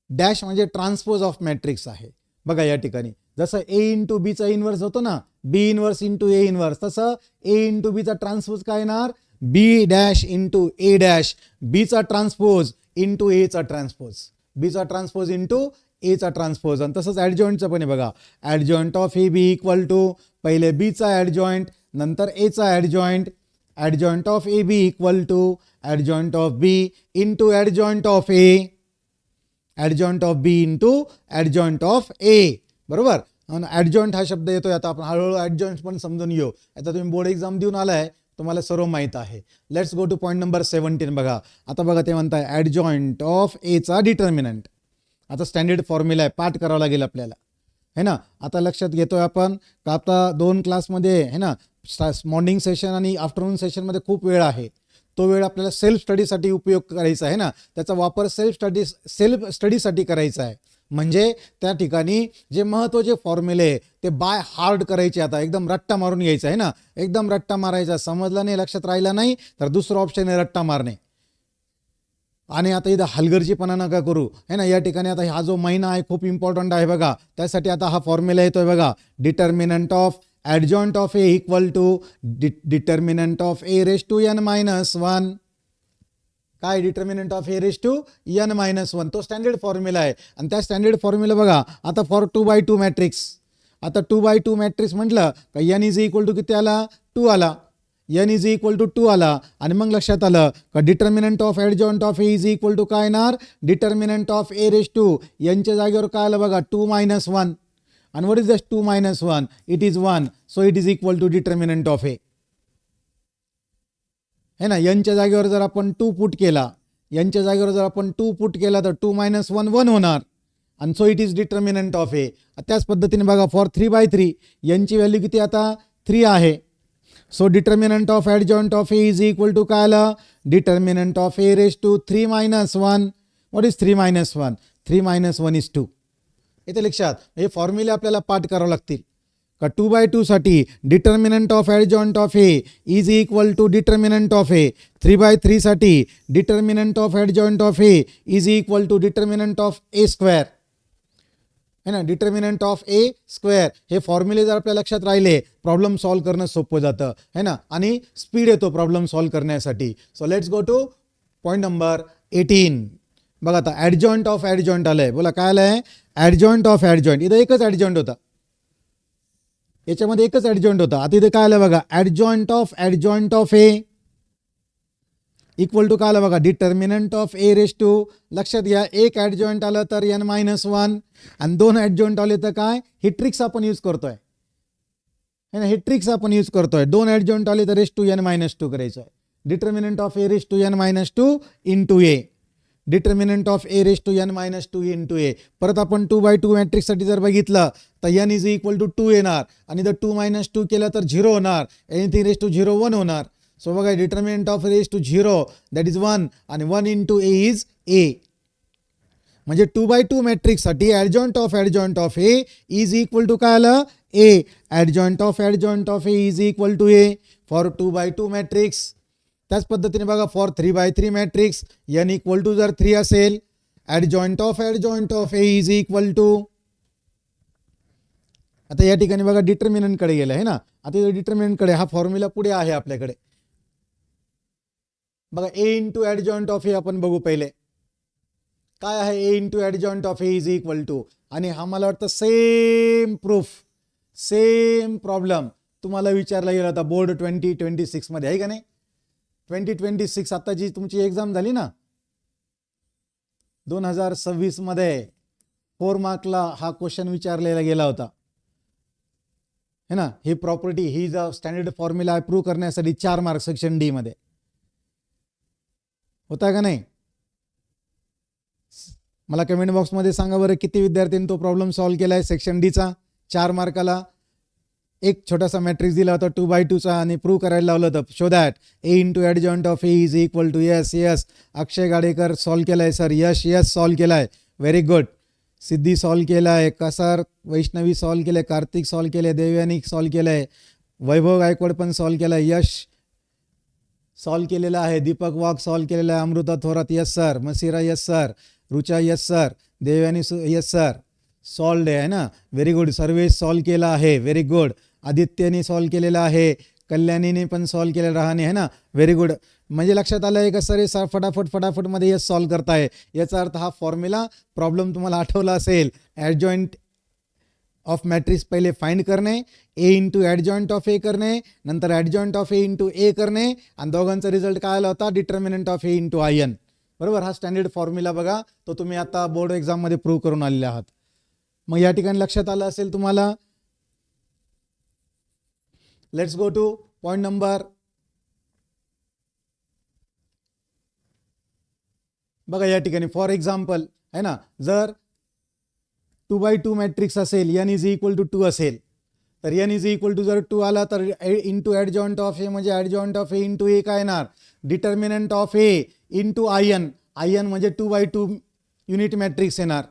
डॅश म्हणजे ट्रान्सपोज ऑफ मॅट्रिक्स आहे. बघा या ठिकाणी जसं ए इंटू बीचा इनवर्स होतो ना, B inverse into A inverse, तसं ए इंटू बीचा ट्रान्सपोज काय येणार, B dash into A dash. बीचा ट्रान्सपोज इंटू एचा ट्रान्सपोज, बीचा ट्रान्सपोज इंटू एचा ट्रान्सपोज. आणि तसंच ॲडजॉइंटचं पण आहे बघा, adjoint of A B equal to पहिले बीचा ॲडजॉइंट नंतर एचा adjoint. Adjoint of A B equal to adjoint of B into adjoint of A, adjoint of B into adjoint of A. बरोबर. ॲडजॉइंट हा शब्द येतोय. आता आपण हळूहळू ॲडजॉइंट पण समजून घेऊ. आता तुम्ही बोर्ड एक्झाम देऊन आलाय, तुम्हाला सर्व माहीत आहे. Let's go to point number 17. बघा आता बघा ते म्हणताय ॲडजॉइंट ऑफ एचा डिटर्मिनंट. आता स्टँडर्ड फॉर्म्युला आहे, पाठ करावा लागेल आपल्याला है ना. आता लक्षात घेतोय आपण का आता 2 क्लासमध्ये है ना, मॉर्निंग सेशन आणि आफ्टरनून सेशनमध्ये खूप वेळ आहे. तो वेळ आपल्याला सेल्फ स्टडीसाठी उपयोग करायचा आहे ना, त्याचा वापर सेल्फ स्टडीसाठी करायचा आहे. म्हणजे त्या ठिकाणी जे महत्त्वाचे फॉर्म्युले ते बाय हार्ड करायचे. आता एकदम रट्टा मारून घ्यायचा आहे ना, एकदम रट्टा मारायचा. समजला नाही, लक्षात राहिला नाही तर दुसरं ऑप्शन आहे रट्टा मारणे. आणि आता इथं हलगर्जीपणा नका करू है ना. या ठिकाणी आता हा जो महिना आहे खूप इम्पॉर्टंट आहे बघा. त्यासाठी आता हा फॉर्म्युला येतोय बघा, determinant of adjoint of A equal to determinant of A raise to n minus 1. काय determinant of A raise to n minus 1, तो स्टँडर्ड फॉर्म्युला आहे. आणि त्या स्टँडर्ड फॉर्म्युला बघा आता फॉर 2/2 मॅट्रिक्स. आता 2/2 मॅट्रिक्स म्हटलं का एन इज इक्वल टू किती आला, 2 आला. एन इज इक्वल टू 2 आला. आणि मग लक्षात आलं का determinant of adjoint of A is equal to काय येणार, determinant of A raise to एनच्या जागेवर काय आलं बघा 2 - 1. आणि व्हॉट इज दस 2 - 1, it is 1. So it is equal to determinant of A है ना. यांच्या जागेवर जर आपण 2 पुट केला, यांच्या जागेवर जर आपण 2 पुट केला तर 2 - 1 1 होणार. आणि so it is determinant of A. त्याच पद्धतीने बघा फॉर 3/3 यांची व्हॅल्यू किती आता 3 आहे. So determinant of adjoint of A is equal to काय आलं, determinant of A raise to 3 - 1. What is 3 - 1, 3 - 1 is 2. येते लक्षात. हे फॉर्म्युले आपल्याला पाठ करावं लागतील का 2/2 साठी determinant of adjoint of A is equal to determinant of A. 3/3 साठी determinant of adjoint of A is equal to determinant of A square है ना, डिटर्मिनंट ऑफ ए स्क्वेअर. हे फॉर्म्युले जर आपल्या लक्षात राहिले प्रॉब्लेम सॉल्व्ह करणं सोपं जातं है ना, आणि स्पीड येतो प्रॉब्लेम सॉल्व्ह करण्यासाठी. So let's go to point number 18. बघा आता ॲडजॉइंट ऑफ ॲडजॉइंट आलंय. बोला काय आलंय, ॲडजॉइंट ऑफ ॲडजॉइंट. इथं एकच ॲडजॉइंट होता, याच्यामध्ये एकच ॲडजॉइंट होता. आता इथे काय आलं बघा, adjoint of A equal to काय आलं बघा, determinant of A raise to. लक्षात घ्या एक ॲडजॉइंट आलं तर n - 1 आणि 2 ॲडजॉइंट आले तर काय, ही ट्रिक्स आपण यूज करतोय है ना, ही ट्रिक्स आपण यूज करतोय. 2 ॲडजॉइंट आले तर रेस टू n - 2 करायचं आहे. Determinant of A raise to n - 2 into A, determinant of A raise to n - 2 into A. परत आपण 2/2 मॅट्रिक्ससाठी जर बघितलं तर n इज इक्वल टू 2 येणार आणि जर 2 - 2 केलं तर 0 होणार. एनिथिंग रेस टू 0 1 होणार. सो बघा determinant of raise to 0 that is 1 आणि 1 इंटू ए इज ए. म्हणजे 2/2 मॅट्रिक्ससाठी adjoint of A is equal to काय आलं, A. Adjoint of A is equal to A for 2/2 matrix. त्याच पद्धतीने बघा for 3/3 matrix n equal to जर 3 असेल, adjoint of A is equal to आता या ठिकाणी बघा डिटर्मिनंटकडे गेलं आहे ना. आता डिटर्मिनंटकडे हा फॉर्म्युला पुढे आहे आपल्याकडे. बघा ए इंटू ॲडजॉइंट ऑफ ए आपण बघू पहिले काय आहे. A into adjoint of A is equal to, आणि हा मला वाटतं सेम प्रूफ सेम प्रॉब्लेम तुम्हाला विचारला गेला होता बोर्ड 2026 मध्ये, आहे का नाही. 2026 आता जी तुमची एक्झाम झाली ना 2026 मध्ये 4 मार्कला हा क्वेश्चन विचारलेला गेला होता है ना. ही प्रॉपर्टी ही जो स्टँडर्ड फॉर्म्युला प्रूव्ह करण्यासाठी 4 मार्क सेक्शन डी मध्ये होता का नाही. मला कमेंट बॉक्समध्ये सांगा बरं किती विद्यार्थ्यांनी तो प्रॉब्लेम सॉल्व्ह केला आहे सेक्शन डीचा 4 मार्काला. एक छोटासा मॅट्रिक्स दिला होता 2/2चा आणि प्रूव्ह करायला लावलं होतं. Show that A into adjoint of A is equal to yes. Yes Akshay Gadekar solve केला आहे सर. यश यस सॉल्व्ह केला आहे. Very good. सिद्धी सॉल्व्ह केला आहे. कसर वैष्णवी सॉल्व्ह केलं आहे. कार्तिक सॉल्व्ह केलं आहे. देवयानी सॉल्व्ह केलं आहे. वैभव गायकवाड पण सॉल्व्ह केला आहे. यश सॉल्व्ह केलेला आहे. दीपक वाघ सॉल्व्ह केलेला आहे. Amruta Thorat yes sir. Masira yes sir. Rucha yes sir. Devyani yes sir. Solved आहे ना. Very good. सर्वेश सॉल्व्ह केला आहे. Very good. आदित्यने सॉल्व्ह केलेला आहे. कल्याणीने पण सॉल्व्ह केलेला राहणे आहे ना. Very good. म्हणजे लक्षात आलं आहे का सर हे फटाफटमध्ये यस सॉल्व्ह करताय. याचा अर्थ हा फॉर्म्युला प्रॉब्लेम तुम्हाला आठवला असेल. ॲडजॉइंट ऑफ मॅट्रिक्स पहिले फाइंड करणे, ए इंटू ॲडजॉइंट ऑफ ए करणे, नंतर ॲडजॉइंट ऑफ ए इंटू ए करणे, आणि दोघांचा रिझल्ट काय आला होता determinant of A into I N. बरोबर. हा स्टँडर्ड फॉर्म्युला बघा तो तुम्ही आता बोर्ड एक्झाममध्ये प्रूव्ह करून आलेले आहात. मग या ठिकाणी लक्षात आलं असेल तुम्हाला. Let's go two point number. बघा या ठिकाणी फॉर एक्झाम्पल आहे ना, जर 2/2 मॅट्रिक्स असेल एन इज इक्वल टू 2 असेल तर एन इज इक्वल टू जर 2 आला तर इंटू ॲडजॉइंट ऑफ ए म्हणजे ॲडजॉइंट ऑफ ए इंटू ए काय येणार determinant of A into I N. I N म्हणजे 2/2 युनिट मॅट्रिक्स येणार,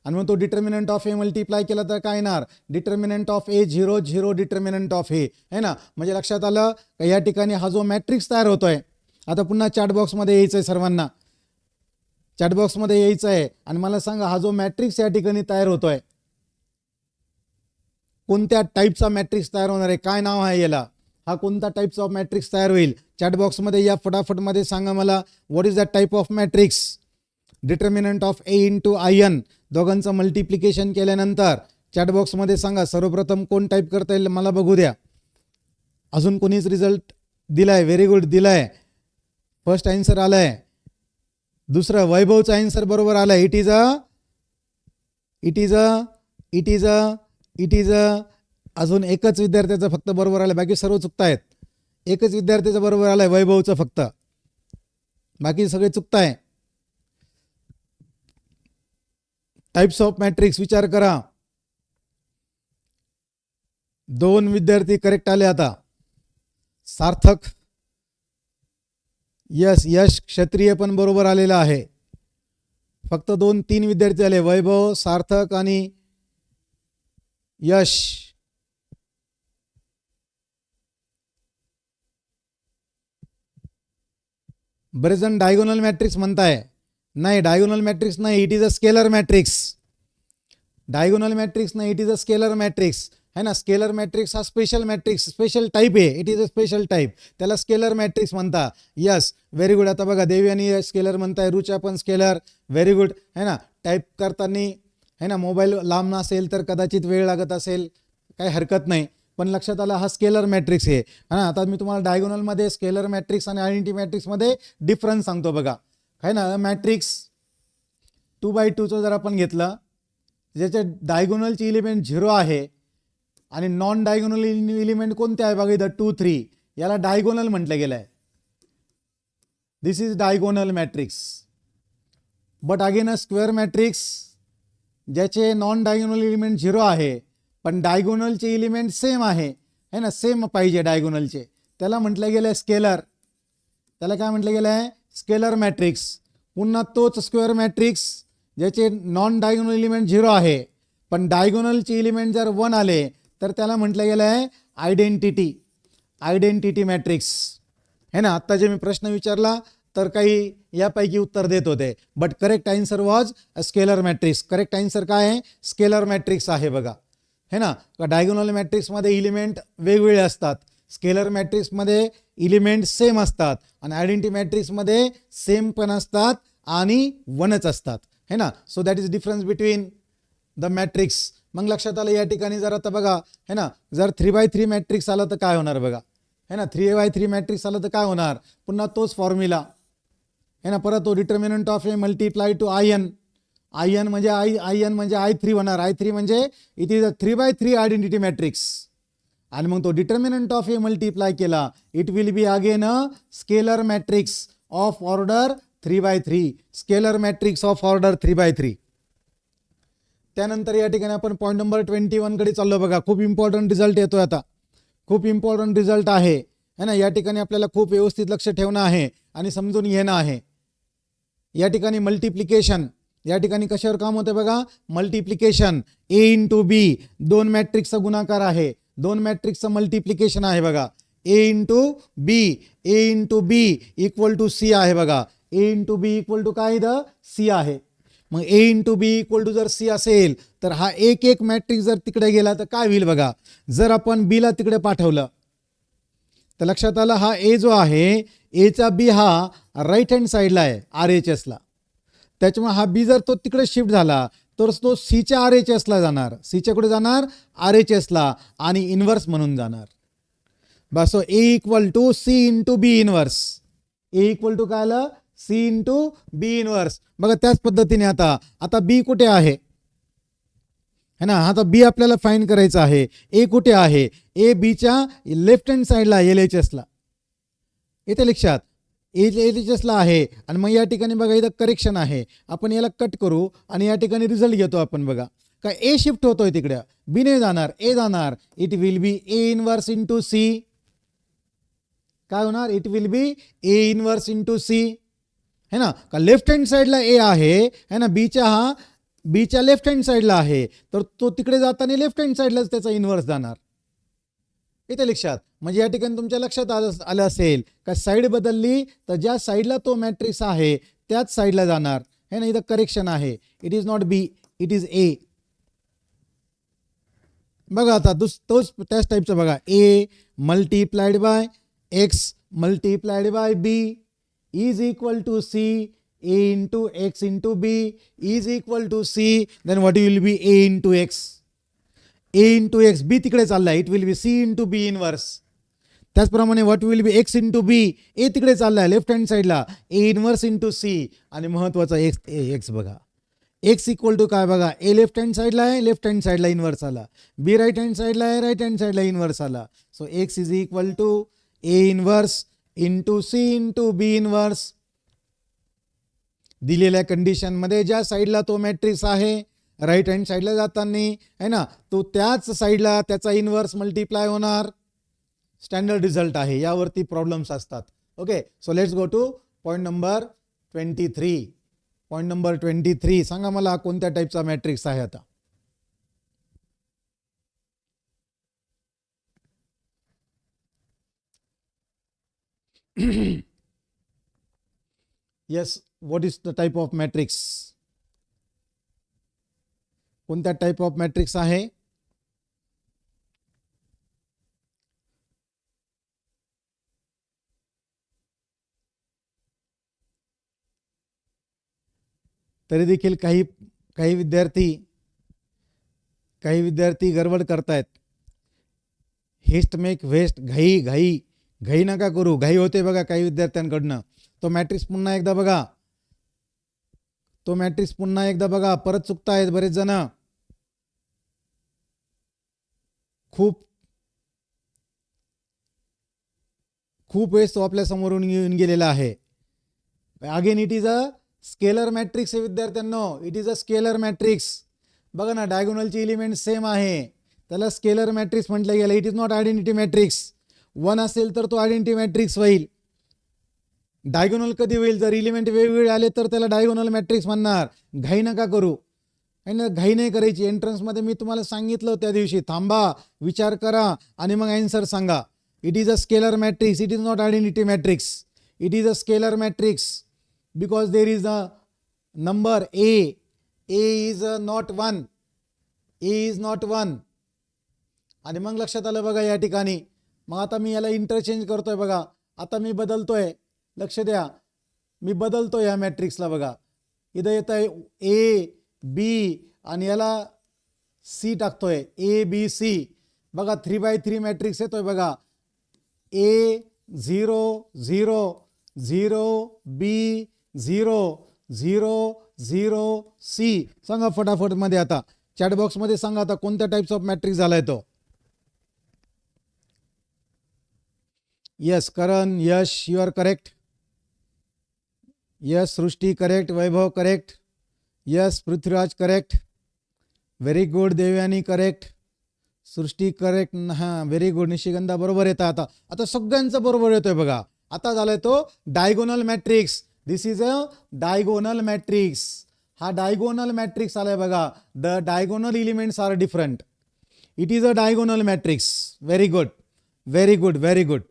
आणि मग तो डिटर्मिनंट ऑफ ए मल्टिप्लाय केला तर काय येणार determinant of A 0 0 determinant of A आहे ना. म्हणजे लक्षात आलं का या ठिकाणी हा जो मॅट्रिक्स तयार होतोय. आता पुन्हा चॅटबॉक्समध्ये यायचं आहे सर्वांना. चॅटबॉक्समध्ये यायचं आहे आणि मला सांगा हा जो मॅट्रिक्स या ठिकाणी तयार होतोय कोणत्या टाईपचा मॅट्रिक्स तयार होणार आहे. काय नाव आहे याला. हा कोणता टाईप्स ऑफ मॅट्रिक्स तयार होईल. चॅटबॉक्समध्ये या फटाफटमध्ये सांगा मला. What is that type of matrix. Determinant of A into I N दोघांचं मल्टिप्लिकेशन केल्यानंतर चॅटबॉक्समध्ये सांगा. सर्वप्रथम कोण टाईप करता येईल मला बघू द्या. अजून कोणीच रिझल्ट दिलाय. व्हेरी गुड दिलाय. फर्स्ट आन्सर आलाय. दुसरं वैभवचा आन्सर बरोबर आलाय. इट इज अ अजून एकच विद्यार्थ्याचं फक्त बरोबर आलं. बाकी सर्व चुकतायत. एकच विद्यार्थ्याचं बरोबर आलंय वैभवचं फक्त. बाकी सगळे चुकताय. टाइप्स ऑफ मॅट्रिक्स विचार करा. 2 विद्यार्थी करेक्ट आले. आता सार्थक यश क्षत्रिय पण बरोबर आलेला आहे. फक्त 2-3 विद्यार्थी आले. वैभव सार्थक आणि यश. बरेच जण डायगोनल मॅट्रिक्स म्हणताय. नाही डायगोनल मॅट्रिक्स नाही. It is a scalar matrix. Diagonal matrix नाही. It is a scalar matrix है ना. स्केलर मॅट्रिक्स हा स्पेशल मॅट्रिक्स स्पेशल टाईप आहे. It is a special type. त्याला स्केलर मॅट्रिक्स म्हणता. Yes very good. आता बघा देवयानी स्केलर म्हणताय. रुचा पण स्केलर. व्हेरी गुड है ना. टाईप करताना है ना मोबाईल लांब नसेल तर कदाचित वेळ लागत असेल काही हरकत नाही, पण लक्षात आला हा स्केलर मॅट्रिक्स आहे ना. आता मी तुम्हाला डायगोनलमध्ये स्केलर मॅट्रिक्स आणि आयडेंटिटी मॅट्रिक्समध्ये डिफरन्स सांगतो बघा. है ना मॅट्रिक्स 2/2चं जर आपण घेतलं ज्याचे डायगोनलची एलिमेंट 0 आहे आणि नॉन डायगोनल एलिमेंट कोणते आहे बघा इथं 2 3 याला डायगोनल म्हटलं गेलं आहे. This is diagonal matrix. But again a square matrix ज्याचे नॉन डायगोनल एलिमेंट 0 आहे पण डायगोनलचे एलिमेंट सेम आहे है ना सेम पाहिजे डायगोनलचे त्याला म्हटलं गेलं आहे स्केलर. त्याला काय म्हटलं गेलं आहे स्केलर मॅट्रिक्स. पुन्हा तोच स्क्वेअर मॅट्रिक्स ज्याचे नॉन डायगोनल एलिमेंट 0 आहे पण डायगोनलचे एलिमेंट जर 1 आले तर त्याला म्हटलं गेलं आहे आयडेंटिटी मॅट्रिक्स है ना. आत्ता जे मी प्रश्न विचारला तर काही यापैकी उत्तर देत होते but correct answer was scalar matrix. Correct answer काय आहे स्केलर मॅट्रिक्स आहे बघा. है ना. डायगोनल मॅट्रिक्समध्ये इलिमेंट वेगवेगळे असतात, स्केलर मॅट्रिक्समध्ये इलिमेंट सेम असतात आणि आयडेंटिटी मॅट्रिक्समध्ये सेम पण असतात आणि वनच असतात, है ना. So that is difference between the matrix. मग लक्षात आलं या ठिकाणी जर आता बघा, है ना, जर 3x3 मॅट्रिक्स आलं तर काय होणार बघा, है ना. 3x3 मॅट्रिक्स आलं तर काय होणार, पुन्हा तोच फॉर्म्युला, है ना. परत तो determinant of A multiply to IN. IN म्हणजे IN म्हणजे I3 होणार. I3 म्हणजे it is a 3x3 identity matrix. आणि मग तो डिटर्मिनंट ऑफ ए मल्टिप्लाय केला, it will be again a scalar matrix of order 3x3. Scalar matrix of order 3x3. त्यानंतर या ठिकाणी आपण पॉईंट नंबर 21 कडे चाललो बघा. खूप इम्पॉर्टंट रिझल्ट येतोय आता, खूप इम्पॉर्टंट रिझल्ट आहे, है ना. या ठिकाणी आपल्याला खूप व्यवस्थित लक्ष ठेवणं आहे आणि समजून घेणं आहे. या ठिकाणी मल्टिप्लिकेशन, या ठिकाणी कशावर काम होते बघा, मल्टिप्लिकेशन. A इंटू B, दोन मॅट्रिक्सचा गुणाकार आहे, दोन मॅट्रिक्सचं मल्टिप्लिकेशन आहे बघा. A into B, A into B equal to C आहे बघा. A into B equal to काय इथं C आहे. मग A into B equal to जर C असेल तर हा एक एक मॅट्रिक्स जर तिकडे गेला तर काय होईल बघा. जर आपण B ला तिकडे पाठवलं तर लक्षात आलं, हा A जो आहे, A चा B हा राईट हँड साईडला आहे RHS ला. त्याच्यामुळे हा B जर तो तिकडे शिफ्ट झाला तर तो Cच्या RHS ला जाणार. Cच्या कुठे जाणार, RHS ला, आणि इन्व्हर्स म्हणून जाणार. बस A equal to C into B inverse. A equal to काय आलं, C इंटू B इन्व्हर्स. बघा त्याच पद्धतीने आता B कुठे आहे, है ना. आता B आपल्याला फाइंड करायचं आहे. A कुठे आहे, A Bच्या लेफ्ट हँड साईडला LHS ला, इथे लक्षात LHS ला आहे. आणि मग या ठिकाणी बघा इथं करेक्शन आहे, आपण याला कट करू आणि या ठिकाणी रिझल्ट घेतो आपण बघा. काय A शिफ्ट होतोय तिकडे, B ने जाणार, A जाणार. It will B A inverse into C. काय होणार, it will B A inverse into C, है ना. का लेफ्ट हँड साईडला A आहे, है ना. बीच्या लेफ्ट हँड साईडला आहे, तर तो तिकडे जाताना लेफ्ट हँड साईडलाच त्याचा इन्व्हर्स जाणार. इथे लक्षात, म्हणजे या ठिकाणी तुमच्या लक्षात आलं असेल का साईड बदलली तर ज्या साईडला तो मॅट्रिक्स आहे त्याच साईडला जाणार, है ना. इथं करेक्शन आहे, it is not B, it is A. बघा आता तोच त्याच टाईपचं बघा. A multiplied by X multiplied by B is equal to C. A into X into B is equal to C. Then what will be A into X? A into X, B तिकडे चाललाय, it will B C into B inverse. त्याचप्रमाणे what will be X into B, A तिकडे चाललाय left hand साईडला, A inverse into C. आणि महत्वाचा X बघा, X equal to काय बघा, A लेफ्ट हँड साईडला आहे, लेफ्ट हँड साईडला इन्व्हर्स आला. B राईट हँड साईडला आहे, राईट हँड साईडला इन्व्हर्स आला. So X is equal to A inverse into C into B inverse. दिलेल्या कंडिशनमध्ये ज्या साईडला तो मॅट्रिक्स आहे राईट हँड साईडला जाताना, है ना, तो त्याच साईडला त्याचा इन्व्हर्स मल्टिप्लाय होणार. स्टँडर्ड रिझल्ट आहे, यावरती प्रॉब्लेम्स असतात. Okay, so let's go to point number 23. Point number 23, सांगा मला कोणत्या टाईपचा मॅट्रिक्स आहे आता. Yes, what is the type of matrix, कोणत्या टाइप ऑफ मॅट्रिक्स आहे. तरी देखील काही विद्यार्थी गडबड करतायत. हेस्ट मेक वेस्ट, घाई नका करू. घाई होते बघा काही विद्यार्थ्यांकडनं. तो मॅट्रिक्स पुन्हा एकदा बघा, परत चुकतायत बरेच जण. खूप वेळेस तो आपल्या समोरून येऊन गेलेला आहे. Again it is a scalar matrix आहे विद्यार्थ्यांनो, it is a scalar matrix. बघा ना, डायगोनलची एलिमेंट सेम आहे, त्याला स्केलर मॅट्रिक्स म्हटलं गेलं. It is not identity matrix. 1 असेल तर तो आयडेंटिटी मॅट्रिक्स होईल. डायगोनल कधी होईल, जर एलिमेंट वेगवेगळे आले तर त्याला डायगोनल मॅट्रिक्स म्हणणार. घाई नका करू, घाई नाही करायची. एंट्रन्समध्ये मी तुम्हाला सांगितलं त्या दिवशी, थांबा, विचार करा आणि मग आन्सर सांगा. It is a scalar matrix, it is not identity matrix. It is a scalar matrix because there is a number A is not 1. A is not 1. आणि मग लक्षात आलं बघा या ठिकाणी, मग आता मी याला इंटरचेंज करतोय बघा. आता मी बदलतोय, लक्ष द्या, मी बदलतोय या मॅट्रिक्सला बघा. इथं येत आहे ए बी आणि याला सी टाकतोय, ए बी सी. बघा 3x3 मॅट्रिक्स येतोय बघा. ए 0 0 0 बी 0 0 0 सी. सांगा फटाफट मध्ये आता चॅट बॉक्स मध्ये सांगा आता कोणत्या टाइप्स ऑफ मॅट्रिक्स झालाय तो. Yes Karan, Yash you are correct. Yes Srishti correct, Vaibhav correct, yes Prithviraj correct, very good. Devyani correct, Srishti correct, हां व्हेरी गुड. निशिगंधा बरोबर येतं. आता आता सगळ्यांचं बरोबर येतोय बघा. आता झालाय तो diagonal matrix. This is a diagonal matrix. हा डायगोनल मॅट्रिक्स आलाय बघा. The diagonal elements are different. It is a diagonal matrix. Very good very good very good.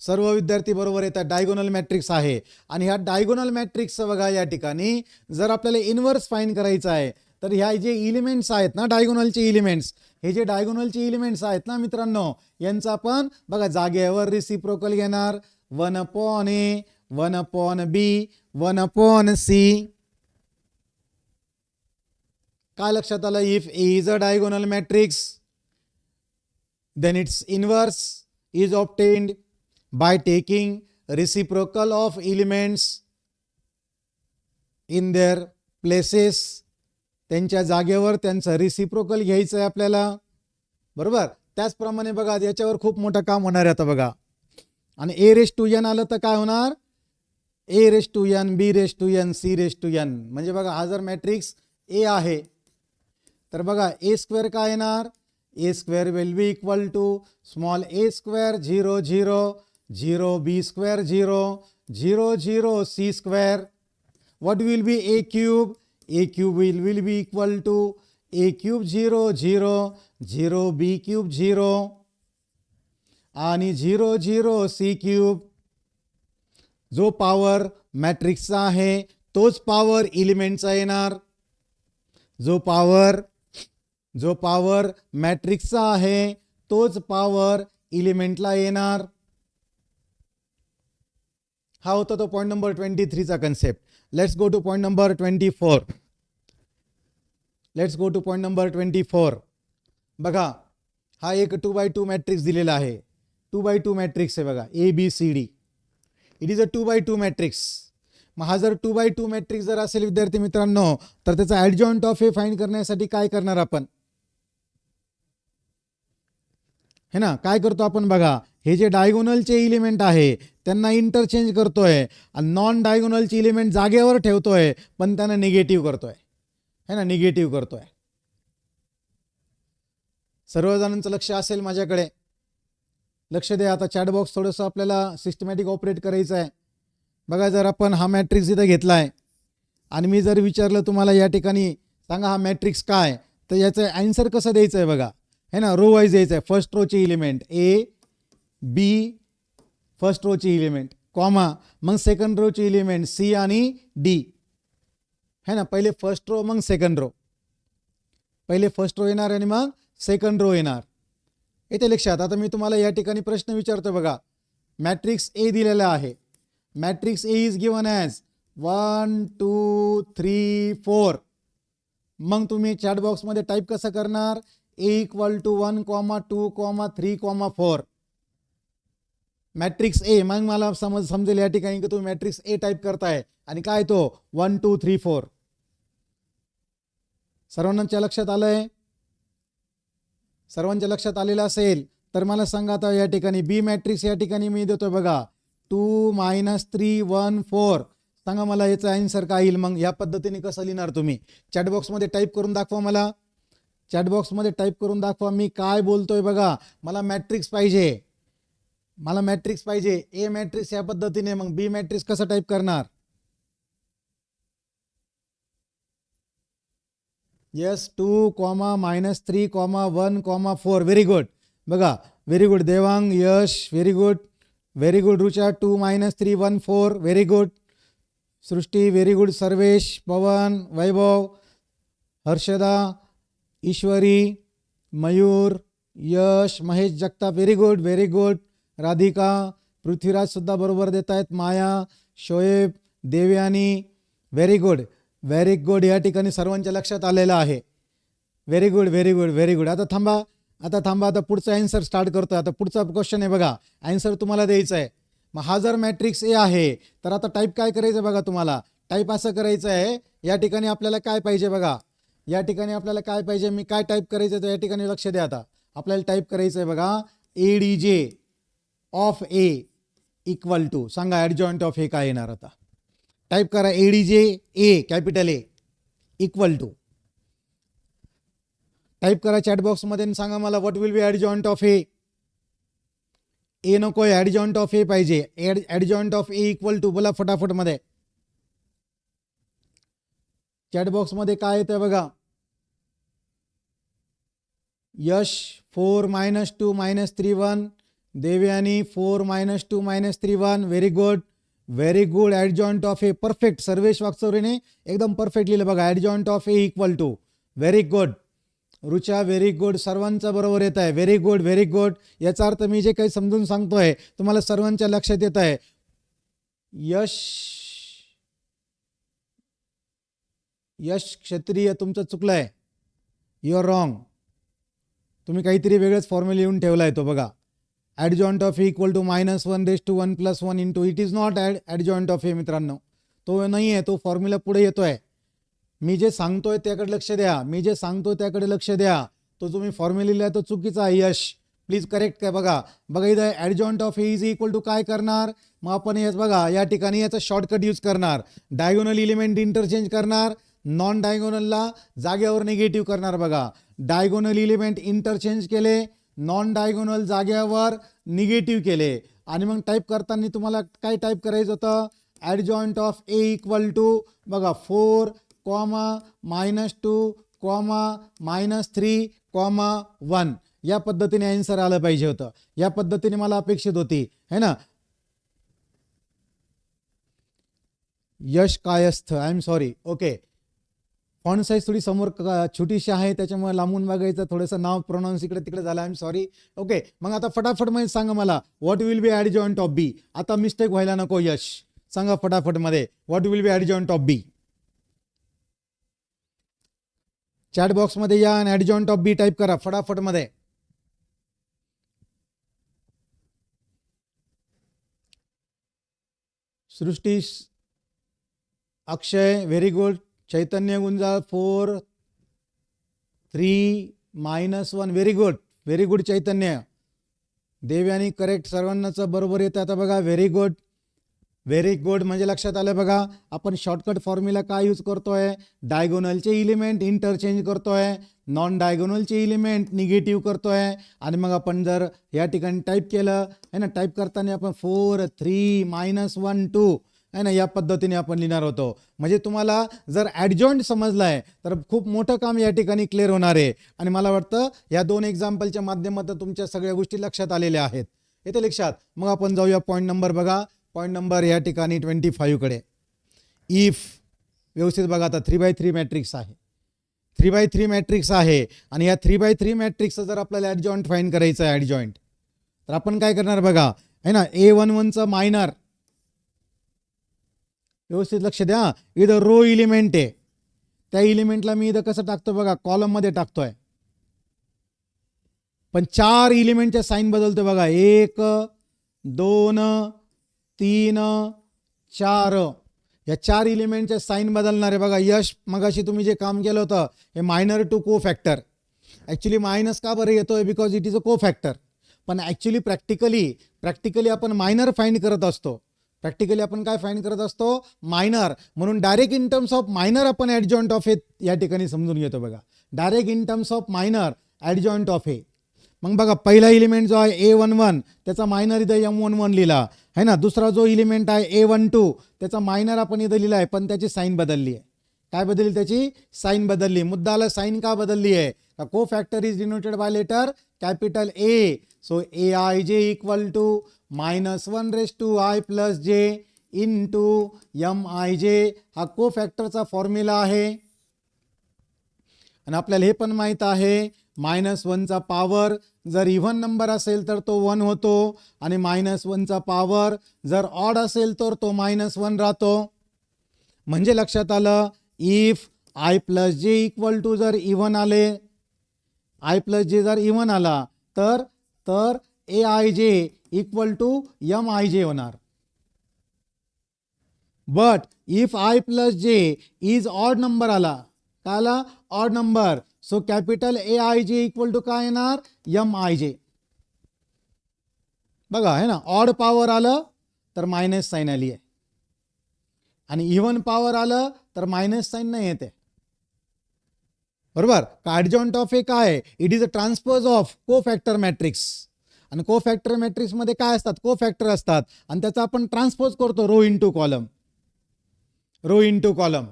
सर्व विद्यार्थी बरोबर येतात. डायगोनल मॅट्रिक्स आहे. आणि ह्या डायगोनल मॅट्रिक्सचं बघा या ठिकाणी जर आपल्याला इन्व्हर्स फाइंड करायचं आहे तर ह्या जे एलिमेंट्स आहेत ना डायगोनलचे एलिमेंट्स, हे जे डायगोनलचे एलिमेंट्स आहेत ना मित्रांनो, यांचा आपण बघा जागेवर रिसिप्रोकल घेणार. 1/a 1/b 1/c. काय लक्षात आलं? If A is a diagonal matrix then its inverse is obtained by taking reciprocal of elements in their places. त्यांच्या जागेवर त्यांचं रिसिप्रोकल घ्यायचं आहे आपल्याला, बरोबर. त्याचप्रमाणे बघा याच्यावर खूप मोठं काम होणार आहे आता बघा. आणि a⁴n आलं तर काय होणार? a⁴n b⁴n c⁴n. म्हणजे बघा हा जर मॅट्रिक्स ए आहे तर बघा a² काय येणार? a² will be equal to small a² 0 0 0 b² 0 0 0 c². what will be a³ will be equal to a³ 0 0 0 b³ 0 आणि 0 0 c³. जो पॉवर मॅट्रिक्सचा आहे तोच पॉवर एलिमेंटचा येणार. जो पॉवर मॅट्रिक्सचा आहे तोच पॉवर एलिमेंटला येणार. हा होता तो पॉईंट नंबर 23 चा concept. Let's go to point number 24. Let's go to point number 24. बघा हा एक 2x2 मॅट्रिक्स दिलेला आहे. 2x2 मॅट्रिक्स आहे बघा, ABCD. It is a 2x2 matrix. मग हा जर 2x2 मॅट्रिक्स जर असेल विद्यार्थी मित्रांनो तर त्याचा ॲडजॉइंट ऑफ ए फाइंड करण्यासाठी काय करणार आपण? है ना, काय करतो आपण बघा, हे जे डायगोनलचे एलिमेंट आहे त्यांना इंटरचेंज करतोय आणि नॉन डायगोनलचे एलिमेंट जागेवर ठेवतोय पण त्यांना निगेटिव्ह करतोय. है ना, निगेटिव्ह करतोय. सर्वजणांचं लक्ष असेल माझ्याकडे, लक्ष द्या. आता चॅट बॉक्स थोडंसं आपल्याला सिस्टमॅटिक ऑपरेट करायचं आहे. बघा जर आपण हा मॅट्रिक्स इथं घेतला आहे आणि मी जर विचारलं तुम्हाला या ठिकाणी सांगा हा मॅट्रिक्स काय, तर याचं ॲन्सर कसं द्यायचं आहे बघा. है ना, रो वाईज द्यायचं आहे. फर्स्ट रोचे एलिमेंट ए बी, फर्स्ट रोचे एलिमेंट कॉमा, मग सेकंड रोचे एलिमेंट सी आणि डी. है ना, पहिले फर्स्ट रो मग सेकंड रो. पहिले फर्स्ट रो येणार आणि मग सेकंड रो येणार. येते लक्षात. आता मी तुम्हाला या ठिकाणी प्रश्न विचारतो बघा. मॅट्रिक्स ए दिलेला आहे. Matrix A is given as 1 2 3 4. मग तुम्ही चॅट बॉक्समध्ये टाईप कसं करणार? a equal to 1, 2, 3, 4. Matrix A. मग मला समजेल या ठिकाणी की तुम्ही मॅट्रिक्स ए टाईप करताय आणि काय तो 1 2 3 4. सर्वांच्या लक्षात आलंय? सर्वांच्या लक्षात आलेलं असेल तर मला सांगा आता या ठिकाणी बी मॅट्रिक्स या ठिकाणी मी देतोय बघा 2 -3 1 4. सांगा मला याचा आन्सर काय येईल? मग या पद्धतीने कसं लिहिणार तुम्ही? चॅट बॉक्समध्ये टाईप करून दाखवा मला. चॅट बॉक्समध्ये टाईप करून दाखवा मी काय बोलतोय बघा. मला मॅट्रिक्स पाहिजे, मला मॅट्रिक्स पाहिजे. ए मॅट्रिक्स या पद्धतीने, मग बी मॅट्रिक्स कसं टाईप करणार? यस 2, -3, 1, 4. Very good. बघा very good Devang, Yash very good. Very good Rucha 2 -3 1 4. Very good. Srushti very good. Sarvesh, Pawan, Vaibhav, Harshada, Ishwari, Mayur, Yash, Mahesh Jagtap, very good very good. Radhika, Prithviraj सुद्धा बरोबर देत आहेत. Maya, Shoaib, Devyani, very good very good. या ठिकाणी सर्वांच्या लक्षात आलेलं आहे. Very good very good very good. आता थांबा आता पुढचा आन्सर स्टार्ट करतोय. आता पुढचा क्वेश्चन आहे बघा, आन्सर तुम्हाला द्यायचा आहे. मग हा जर मॅट्रिक्स ए आहे तर आता टाईप काय करायचं बघा, तुम्हाला टाईप असं करायचं आहे. या ठिकाणी आपल्याला काय पाहिजे बघा, या ठिकाणी आपल्याला काय पाहिजे, मी काय टाईप करायचं तर या ठिकाणी लक्ष द्या. आता आपल्याला टाईप करायचं आहे बघा, ADJ of A equal to, सांगा ॲडजॉइंट ऑफ ए काय येणार. आता टाईप करा ADJ A capital A equal to, type करा चॅट बॉक्समध्ये आणि सांगा मला what will be adjoint of A. A नको आहे, ॲडजॉइंट ऑफ ए पाहिजे. Adjoint of A equal to, बोला फटाफट मध्ये चॅट बॉक्समध्ये काय येतं बघा. Yash 4 - 2 - 3 1, Devyani 4 - 2 - 3 1, very good very good. Adjoint of A perfect. Sarvesh वागचौरेने एकदम परफेक्ट लिहिलं बघा, adjoint of A equal to, very good. Rucha very good, सर्वांचं बरोबर येत आहे. Very good very good. याचा अर्थ मी जे काही समजून सांगतोय तुम्हाला सर्वांच्या लक्षात येत आहे. यश क्षत्रिय, तुमचं चुकलं आहे, यू आर रॉंग. तुम्ही काहीतरी वेगळंच फॉर्म्युला लिहून ठेवला आहे तो बघा. Adjoint of A equal to -1 / 1 + 1 it is not adjoint of A मित्रांनो, तो नाही आहे. तो फॉर्म्युला पुढे येतोय. मी जे सांगतोय त्याकडे लक्ष द्या, मी जे सांगतोय त्याकडे लक्ष द्या. तो तुम्ही फॉर्म्युला लिहिला तो चुकीचा आहे. यश प्लीज करेक्ट काय बघा. बघा इथं adjoint of A is equal to काय करणार, मग आपण याच बघा या ठिकाणी याचा शॉर्टकट यूज करणार. डायगोनल इलिमेंट इंटरचेंज करणार, नॉन डायगोनलला जागेवर निगेटिव्ह करणार. बघा डायगोनल इलिमेंट इंटरचेंज केले, नॉन डायगोनल जागेवर निगेटिव्ह केले आणि मग टाईप करताना तुम्हाला काय टाईप करायचं होतं, ॲडजॉइंट ऑफ ए इक्वल टू बघा 4, -2, -3, -1 या पद्धतीने आन्सर आलं पाहिजे होतं. या पद्धतीने मला अपेक्षित होती है ना. Yash Kayasth, I am sorry. Okay, font size थोडी समोर छोटीशी आहे त्याच्यामुळे लांबून बघायचं, थोडंसं नाव प्रोनाऊन्स इकडे तिकडे झालं, आय एम सॉरी. ओके, मग आता फटाफट मध्ये सांगा मला what will be adjoint of B. आता मिस्टेक व्हायला नको. यश सांगा फटाफट मध्ये what will be adjoint of B. Chat बॉक्समध्ये या आणि ॲडजॉइंट ऑफ बी टाईप करा फटाफट मध्ये. Srushti, Akshay very good. Chaitanya Gunjal 4 3 -1 very good very good. Chaitanya, Devyani correct, सर्वांनाच बरोबर येतं. आता बघा व्हेरी गुड व्हेरी गुड म्हणजे लक्षात आलं बघा. आपण शॉर्टकट फॉर्म्युला काय यूज करतोय, डायगोनलचे इलिमेंट इंटरचेंज करतोय, नॉन डायगोनलचे इलिमेंट निगेटिव्ह करतोय आणि मग आपण जर या ठिकाणी टाईप केलं है ना, टाईप करताना आपण 4 3 -1 2 आहे ना, या पद्धतीने आपण लिहिणार होतो. म्हणजे तुम्हाला जर ॲडजॉइंट समजलाय तर खूप मोठं काम या ठिकाणी क्लिअर होणार आहे. आणि मला वाटतं या 2 एक्झाम्पलच्या माध्यमातून तुमच्या सगळ्या गोष्टी लक्षात आलेल्या आहेत. येते लक्षात. मग आपण जाऊया पॉईंट नंबर बघा. पॉईंट नंबर या ठिकाणी 25 कडे. इफ व्यवस्थित बघा, आता 3x3 मॅट्रिक्स आहे, 3x3 मॅट्रिक्स आहे आणि या 3x3 मॅट्रिक्सचं जर आपल्याला ॲडजॉइंट फाईंड करायचं आहे ॲडजॉइंट, तर आपण काय करणार बघा है ना. A11चं मायनर, व्यवस्थित लक्ष द्या. इथं रो इलिमेंट आहे, त्या इलिमेंटला मी इथं कसं टाकतो बघा, कॉलम मध्ये टाकतोय. पण 4 इलिमेंटच्या साईन बदलतोय बघा. 1 2 3 4 या 4 इलिमेंटच्या साईन बदलणार आहे बघा. यश मगाशी तुम्ही जे काम केलं होतं हे मायनर टू को फॅक्टर. ॲक्च्युली मायनस का बरं येतोय, बिकॉज इट इज अ को फॅक्टर. पण ॲक्च्युली प्रॅक्टिकली आपण मायनर फाइंड करत असतो. प्रॅक्टिकली आपण काय फाइंड करत असतो, मायनर. म्हणून direct in terms of minor आपण ॲडजॉइंट ऑफ ए या ठिकाणी समजून घेतो बघा. Direct in terms of minor adjoint of A. मग बघा पहिला इलिमेंट जो आहे A11 त्याचा मायनर इथं M11 लिहिला है ना. दुसरा जो इलिमेंट आहे A12 त्याचा मायनर आपण इथं लिहिला आहे, पण त्याची साईन बदलली आहे. काय बदलली, त्याची साईन बदलली. मुद्दाला साईन का बदलली आहे, cofactor is denoted by letter capital A. So AIJ equal to -1/i + j into MIJ. हा को फॅक्टरचा फॉर्म्युला आहे आणि आपल्याला हे पण माहित आहे -1चा पॉवर जर इव्हन नंबर असेल तर तो 1 होतो आणि -1चा पॉवर, जर ऑड असेल तर तो -1 राहतो. म्हणजे लक्षात आलं, if I plus J equal to जर इव्हन आले, आय प्लस जे जर इव्हन आला तर तर ए I J equal to M I जे होणार. बट इफ आय प्लस जे इज ऑड नंबर आला, काय आला? Odd number. So capital A I J equal to काय येणार? एम आय जे. बघा आहे ना, ऑड पॉवर आलं तर मायनस साईन आली आहे आणि इव्हन पॉवर आलं तर मायनस साईन नाही येते. बरोबर. ॲडजॉइंट ऑफ ए काय? It is a transpose of को फॅक्टर मॅट्रिक्स. आणि को फॅक्टर मॅट्रिक्स मध्ये काय असतात? को फॅक्टर असतात आणि त्याचा आपण ट्रान्सपोज करतो row into column, row into column.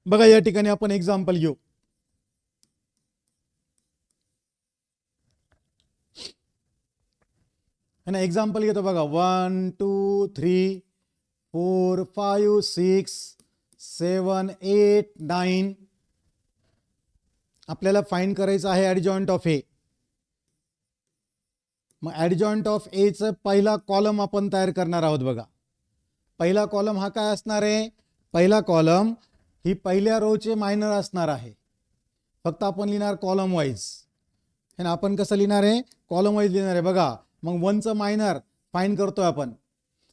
बघा या ठिकाणी आपण एक्झाम्पल घेऊ. है एक्झाम्पल घेतो बघा. 1 2 3 4 5 6 7 8 9. आपल्याला फाइंड करायचं आहे ॲडजॉइंट ऑफ ए. मग ॲडजॉइंट ऑफ एचं पहिला कॉलम आपण तयार करणार आहोत. बघा पहिला कॉलम हा काय असणार आहे? पहिला कॉलम ही पहिल्या रोचे मायनर असणार आहे. फक्त आपण लिहिणार कॉलम वाईज. है ना, आपण कसं लिहिणार आहे? कॉलम वाईज लिहिणार आहे. बघा मग 1चं मायनर फाइंड करतोय आपण.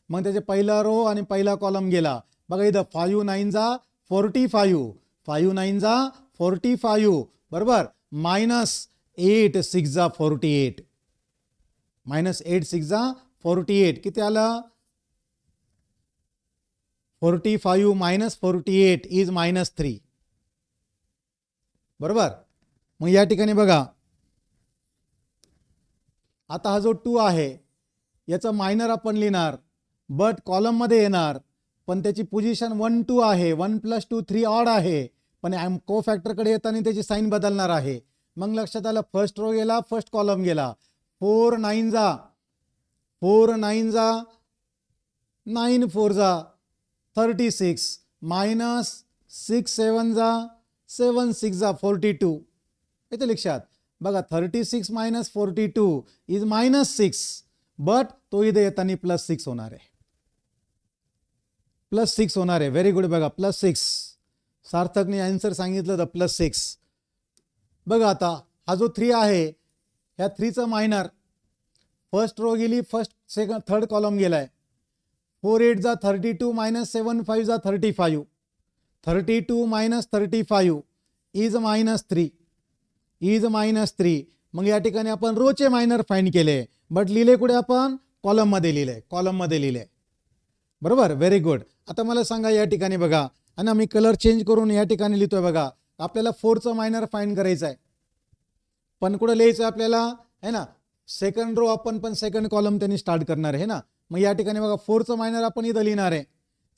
मग त्याचे पहिला रो आणि पहिला कॉलम गेला. बघा इथं 5 9 जा 45, 5 9 जा 45 बरोबर. -8 6 जा 48, -8 6 जा 48 किती आलं? 45 - 48 इज -3 बरोबर. मग या ठिकाणी बघा आता हा जो 2 आहे याचा मायनर आपण लिहिणार, बट कॉलम मध्ये येणार, पण त्याची पोझिशन 1 2 आहे. 1 + 2 3 ऑड आहे, पण को फॅक्टर कडे येताना त्याची साइन बदलणार आहे. मग लक्षात आलं, फर्स्ट रो गेला, फर्स्ट कॉलम गेला. 4 9 जा 9 4 जा 36 -6 7 जा 7 6 जा 42. येते लक्षात. बघा 36 - 42 इज -6, बट तो इथे येताना +6 होणार आहे. +6 होणार आहे. Very good. बघा +6. सार्थकने आन्सर सांगितलं तर +6. बघा आता हा जो 3 आहे ह्या 3चं मायनर, फर्स्ट रो गेली, फर्स्ट सेकंड थर्ड कॉलम गेलाय. 4 8 जा 32 -7 5 जा 35, 32 - 35 इज -3, इज -3. मग या ठिकाणी आपण रोचे मायनर फाइंड केले, बट लिहिले कुठे? आपण कॉलम मध्ये लिहिले, कॉलम मध्ये लिहिले बरोबर. Very good. आता मला सांगा या ठिकाणी बघा, आणि मी कलर चेंज करून या ठिकाणी लिहितोय. बघा आपल्याला 4चं मायनर फाइंड करायचं आहे, पण कुठं लिहायचं आपल्याला? है ना, सेकंड रो आपण पण सेकंड कॉलम त्यांनी स्टार्ट करणार आहे ना. मग या ठिकाणी बघा 4चं मायनर आपण इथं लिहिणार आहे,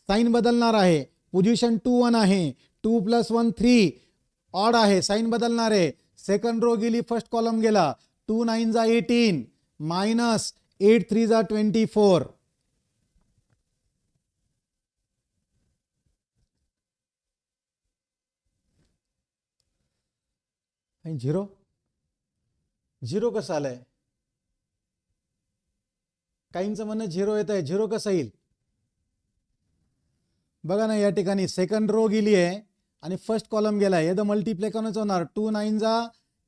साइन बदलणार आहे. पोझिशन 2 1 आहे, 2 + 1 3 ऑड आहे, साइन बदलणार आहे. सेकंड रो गेली, फर्स्ट कॉलम गेला. 2 9 जा 18 -8 3 जा 24. झिरो झिरो कसं आलंय? काहींचं म्हणणं झिरो येत आहे. झिरो कसं येईल? बघा ना, या ठिकाणी सेकंड रो गेली आहे आणि फर्स्ट कॉलम गेलाय. याचं मल्टिप्लाय करूनच होणार. 2 9 जा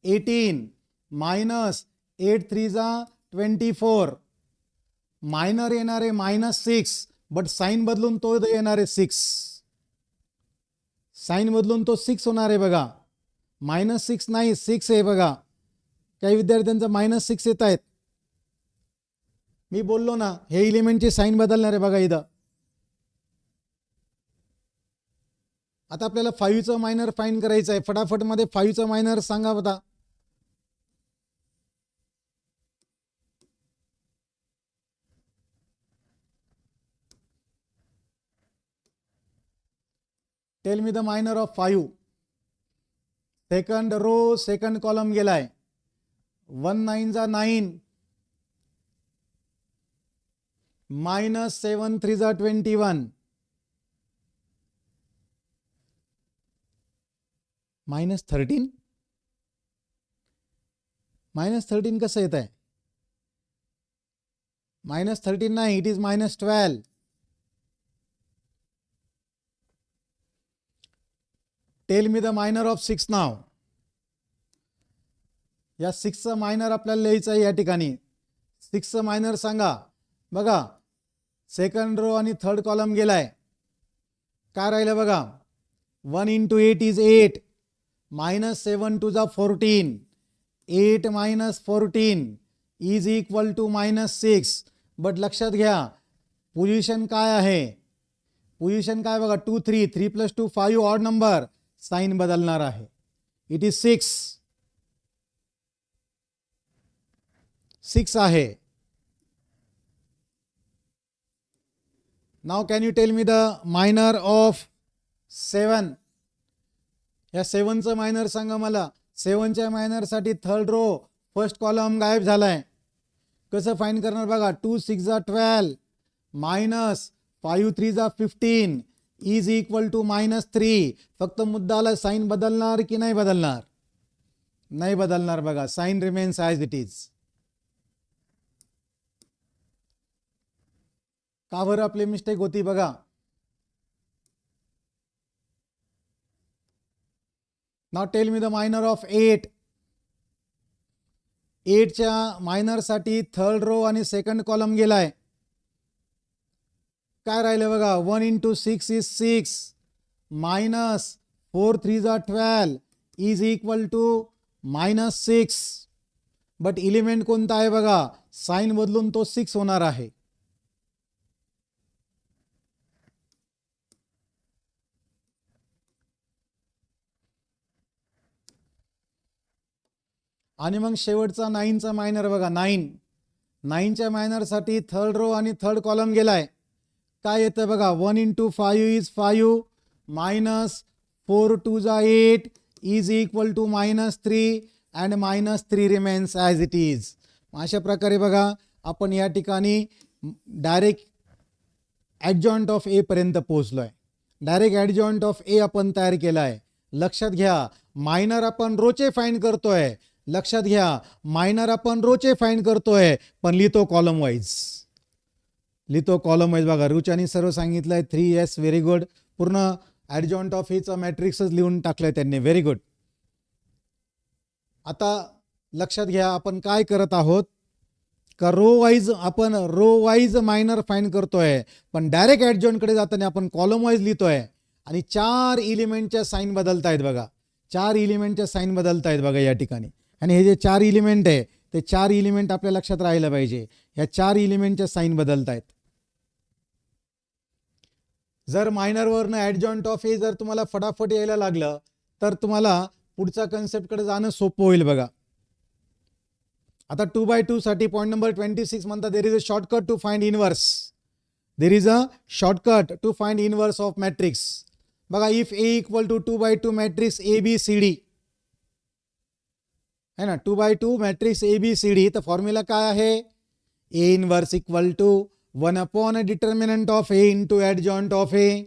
18 -8 3 जा 24. मायनर येणार आहे -6, बट साइन बदलून तो येणार आहे 6. साइन बदलून तो 6 होणार आहे. बघा -6 नाही 6 आहे. बघा काही विद्यार्थ्यांचं -6 येत आहेत. मी बोललो ना, हे एलिमेंटची साइन बदलणार आहे. बघा इथं आता आपल्याला 5चं मायनर फाइंड करायचं आहे. फटाफट मध्ये 5चं मायनर सांगा बघा. Tell me the minor of 5. Second row second column गेलाय. 1 9 जा 9 -7 3 जा 21. -13 -13 कसं येत आहे? -13 नाही, it is -12. Tail me the minor of 6 नाव. या 6चं मायनर आपल्याला लिहायचं आहे या ठिकाणी. 6चं मायनर सांगा. बघा, सेकंड रो आणि थर्ड कॉलम गेलाय. काय राहिलं बघा, 1 × 8 is 8, -7 × 2 14, 8 - 14 is equal to -6. But लक्षात घ्या, पोझिशन काय आहे? पोझिशन काय बघा, 2 3 3 + 2 5 ऑड नंबर, साइन बदलणार आहे. इट इज 6 आहे. Now can you tail me the minor of 7? या 7चं मायनर सांगा मला. 7च्या मायनरसाठी थर्ड रो फर्स्ट कॉलम गायब झालाय. कसं फाइंड करणार बघा, 2 6 12 -5 3 15 इज इक्वल टू -3. फक्त मुद्दाला साइन बदलणार की नाही बदलणार? नाही बदलणार बघा, sign remains as it is. का बरं आपली मिस्टेक होती बघा. Now tell me the minor of 8. 8च्या मायनरसाठी थर्ड रो आणि सेकंड कॉलम गेलाय. काय राहिले बघा, 1 × 6 is 6, -4 3 12 is equal to -6. But element कोणता आहे बघा, साइन बदलून तो 6 होणार आहे. आणि मग शेवटचा 9चा मायनर बघा, 9च्या मायनरसाठी थर्ड रो आणि थर्ड कॉलम गेलाय. काय येतं बघा, 1 × 5 is 5, -4 2 8 is equal to -3 and -3 remains as it is. अशा प्रकारे बघा, आपण या ठिकाणी डायरेक्ट ॲडजॉइंट ऑफ ए पर्यंत पोहोचलोय. डायरेक्ट ॲडजॉइंट ऑफ ए आपण तयार केला आहे. लक्षात घ्या, मायनर आपण रोचे फाइंड करतोय. लक्षात घ्या, मायनर आपण रोचे फाइंड करतोय, पण लिहितो कॉलम वाईज. बघा, रुचानी सर्व सांगितलंय 3S. Very good. पूर्ण ॲडजॉइंट ऑफ एचा मॅट्रिक्सच लिहून टाकलंय त्यांनी. Very good. आता लक्षात घ्या, आपण काय करत आहोत का आपण रो वाईज मायनर फाइंड करतोय, पण डायरेक्ट ॲडजॉइंटकडे जाताना आपण कॉलम वाईज लिहितोय. आणि 4 एलिमेंटच्या साइन बदलतायत बघा. 4 एलिमेंटच्या साइन बदलतायत बघा या ठिकाणी. आणि हे जे 4 एलिमेंट आहे, ते 4 एलिमेंट आपल्या लक्षात राहायला पाहिजे. या 4 एलिमेंटच्या साइन बदलतायत. जर मायनरवरनं ॲडजॉइंट ऑफ ए जर तुम्हाला फटाफट यायला लागलं, तर तुम्हाला पुढच्या कन्सेप्टकडे जाणं सोपं होईल बघा. आता 2/2 साठी पॉईंट नंबर 26 म्हणतात, there is a shortcut to find inverse. There is a shortcut to find inverse of matrix. बघा, if A equal to 2/2 matrix ABCD है ना, 2/2 मॅट्रिक्स ABCD, तर फॉर्म्युला काय आहे? A inverse equal to 1 determinant of A into adjoint of A.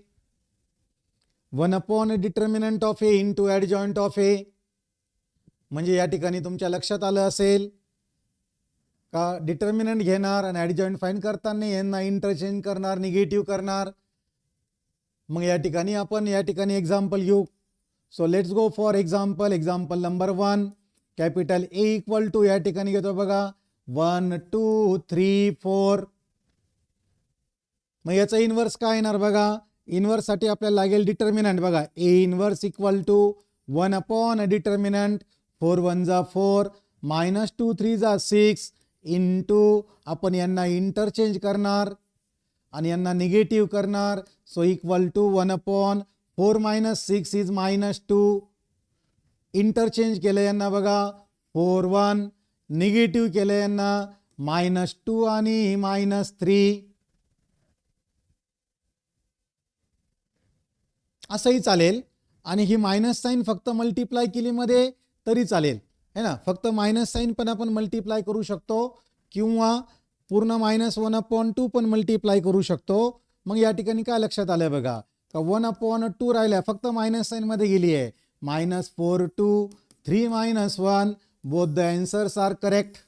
1 determinant of A into adjoint of A. म्हणजे या ठिकाणी तुमच्या लक्षात आलं असेल का, डिटर्मिनंट घेणार आणि ॲडजॉइंट फाइंड करताना यांना इंटरचेंज करणार, निगेटिव्ह करणार. मग या ठिकाणी आपण एक्झाम्पल घेऊ. So let's go for example. Example number 1, capital A equal to, या ठिकाणी घेतो बघा 1 2 3 4. मग याचा इनवर्स काय येणार बघा. इनवर्स साठी आपल्याला लागेल डिटर्मिनंट. बघा, A inverse equal to 1 determinant 4 1 4 -2 3 6 into, आपण यांना इंटरचेंज करणार आणि यांना निगेटिव्ह करणार. So equal to 1/4 -6 is -2. Interchange केलं यांना बघा, 4 1, निगेटिव्ह केलं यांना -2 आणि -3. असंही चालेल. आणि ही मायनस साईन फक्त मल्टिप्लाय केली मध्ये तरी चालेल है ना. फक्त मायनस साईन पण आपण मल्टिप्लाय करू शकतो, किंवा पूर्ण -1/2 पण मल्टिप्लाय करू शकतो. मग या ठिकाणी काय लक्षात आलं बघा, का 1/2 राहिल्या, फक्त मायनस साईन मध्ये गेली आहे. -4 2 3 -1. Both the answers are correct.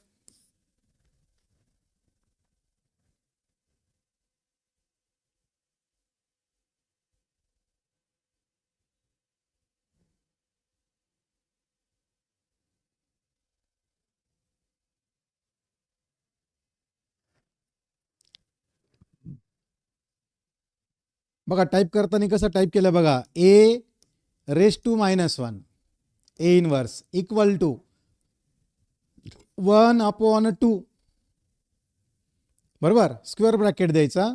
बघा टाईप करताना कसं टाईप केलं बघा, a⁻⁻1 A inverse equal to 1/2 बरोबर, स्क्वेअर ब्रॅकेट द्यायचा,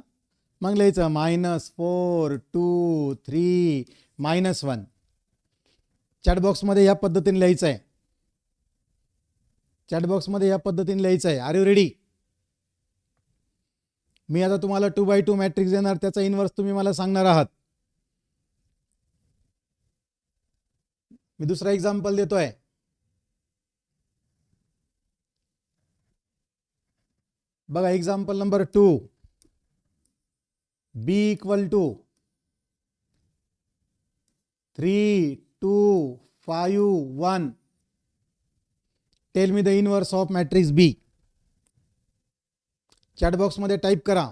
मग लिहायचं -4 2 3 -1. चॅटबॉक्समध्ये या पद्धतीने लिहायचं आहे. चॅटबॉक्समध्ये या पद्धतीने लिहायचं आहे. R you ready? मी आता तुम्हाला 2x2 मॅट्रिक्स देणार, त्याचा इन्व्हर्स तुम्ही मला सांगणार आहात. मी दुसरा एक्झाम्पल देतोय. बघा example number 2. b equal to 3 2 5 1. Tell me the inverse of matrix B. चॅटबॉक्समध्ये टाईप करा.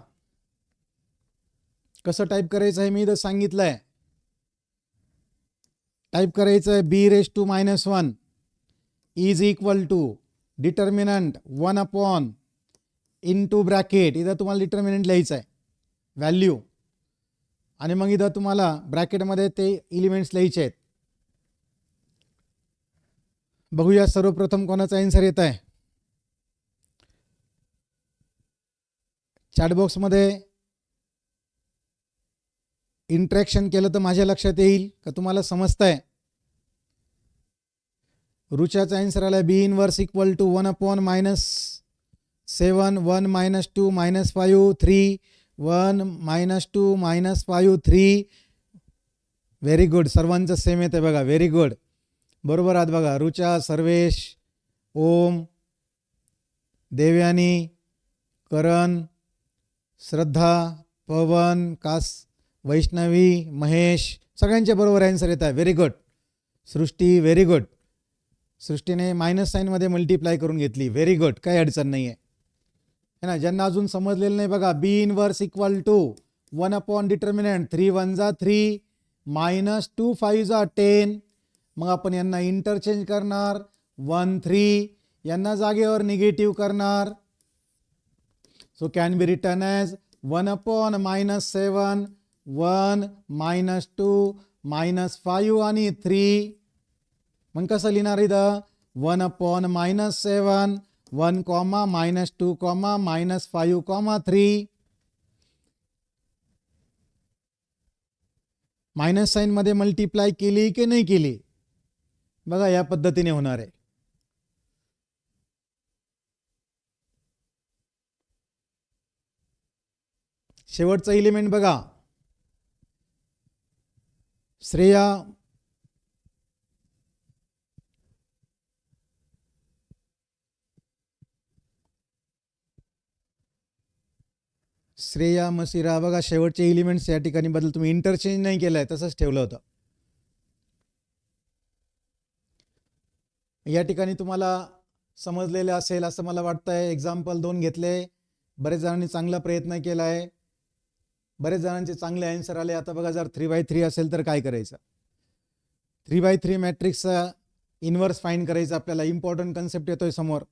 कसं टाईप करायचं आहे मी इथं सांगितलंय. टाईप करायचं आहे b⁻⁻1 is equal to determinant 1 into bracket. इथं तुम्हाला डिटर्मिनंट लिहायचं आहे, व्हॅल्यू, आणि मग इथं तुम्हाला ब्रॅकेटमध्ये ते एलिमेंट्स लिहायचे आहेत. बघूया सर्वप्रथम कोणाचा आन्सर येत आहे. चॅटबॉक्समध्ये इंटरॅक्शन केलं तर माझ्या लक्षात येईल का तुम्हाला समजतंय. रुचाचा आन्सर आला B inverse equal to 1/-7 1 -2 -5 3 1 -2 -5 3. Very good. सर्वांचं सेम येते बघा. Very good. बरोबर आहात बघा. रुचा, सर्वेश, ओम, देवयानी, करण, श्रद्धा, पवन, वैष्णवी, महेश, सगळ्यांचे बरोबर आन्सर येत आहे. Very good. Srushti, very good. सृष्टीने मायनस साईनमध्ये मल्टिप्लाय करून घेतली. Very good. काही अडचण नाही आहे ना. ज्यांना अजून समजलेलं नाही बघा, बी इनवर्स इक्वल टू 1 डिटर्मिनंट 3 1 3 -2 5 10. मग आपण यांना इंटरचेंज करणार. 1 3 यांना जागेवर निगेटिव्ह करणार. So can be return as 1/-7 1 -2 -5 आणि 3. मग कसं लिहिणार इथं 1/-7 1, -2, -5, 3. मायनस साईनमध्ये मल्टिप्लाय केली की नाही केली बघा, या पद्धतीने होणार आहे. शेवटचा एलिमेंट बघा. श्रेया मसिरा बघा. शेवटचे एलिमेंट्स या ठिकाणी बदल तुम्ही इंटरचेंज नाही केलंय, तसंच ठेवलं होतं. या ठिकाणी तुम्हाला समजलेलं असेल असं मला वाटतंय. एक्झाम्पल 2 घेतले. बरेच जणांनी चांगला प्रयत्न केला आहे. बरेच जणांचे चांगले आन्सर आले. आता बघा, जर 3/3 असेल तर काय करायचं. 3/3 मॅट्रिक्सचा इन्व्हर्स फाइंड करायचं आपल्याला. इम्पॉर्टंट कन्सेप्ट येतोय समोर.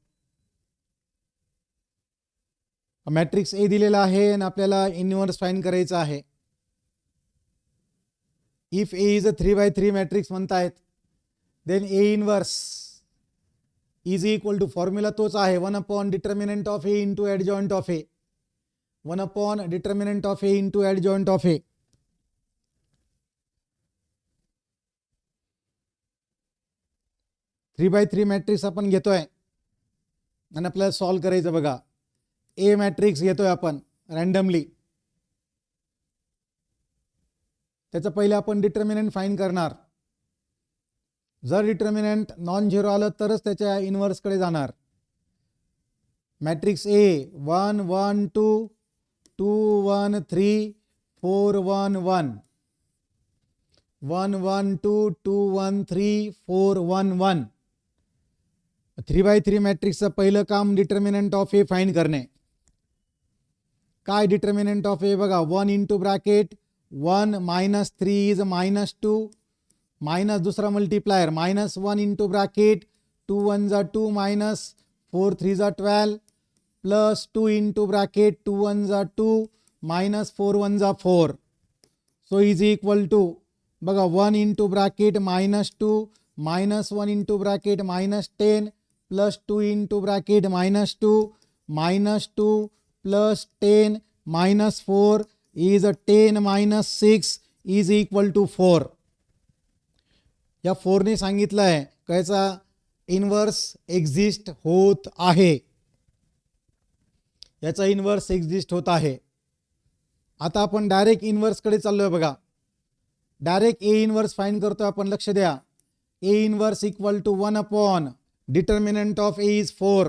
मॅट्रिक्स ए दिलेला आहे आणि आपल्याला इन्व्हर्स फाइंड करायचं आहे. If A is a 3/3 matrix म्हणतायत, then A inverse is equal to, formula तोच आहे, 1 determinant of A into adjoint of A. 1 determinant of A into adjoint of A. Three by three matrix आपण घेतोय आणि आपल्याला solve करायचं बघा. A matrix घेतोय आपण रँडमली. त्याचं पहिले आपण डिटर्मिनंट फाइंड करणार. जर डिटर्मिनंट नॉन झिरो आलं तरच त्याच्या इन्व्हर्सकडे जाणार. मॅट्रिक्स ए 1 1 2 2 1 3 4 1 1. 1 1 2 2 1 3 4 1 1. 3x3 मॅट्रिक्सचं पहिलं काम डिटर्मिनंट ऑफ ए फाइंड करणे. काय डिटर्मिनंट ऑफ ए बघा, 1 into bracket 1 minus 3 is -2 minus दुसरा मल्टीप्लायर -1 इंटू ब्रॅकेट 2 1 जा 2 मायनस 4 3 जा 12 प्लस 2 इंटू ब्रॅकेट 2 1 जा 2 मायनस 4 1 जा 4. सो इज इक्वल टू बघा 1 into bracket -2 minus 1 into bracket -10 plus 2 into bracket -2 -2 plus 10 -4 is 10 - 6 is equal to 4. या 4ने सांगितलं आहे कायचा इन्व्हर्स एक्झिस्ट होत आहे. याचा इन्व्हर्स एक्झिस्ट होत आहे. आता आपण डायरेक्ट इन्व्हर्सकडे चाललोय बघा. डायरेक्ट ए इन्व्हर्स फाइंड करतोय आपण. लक्ष द्या, A inverse equal to 1 upon determinant of A is 4.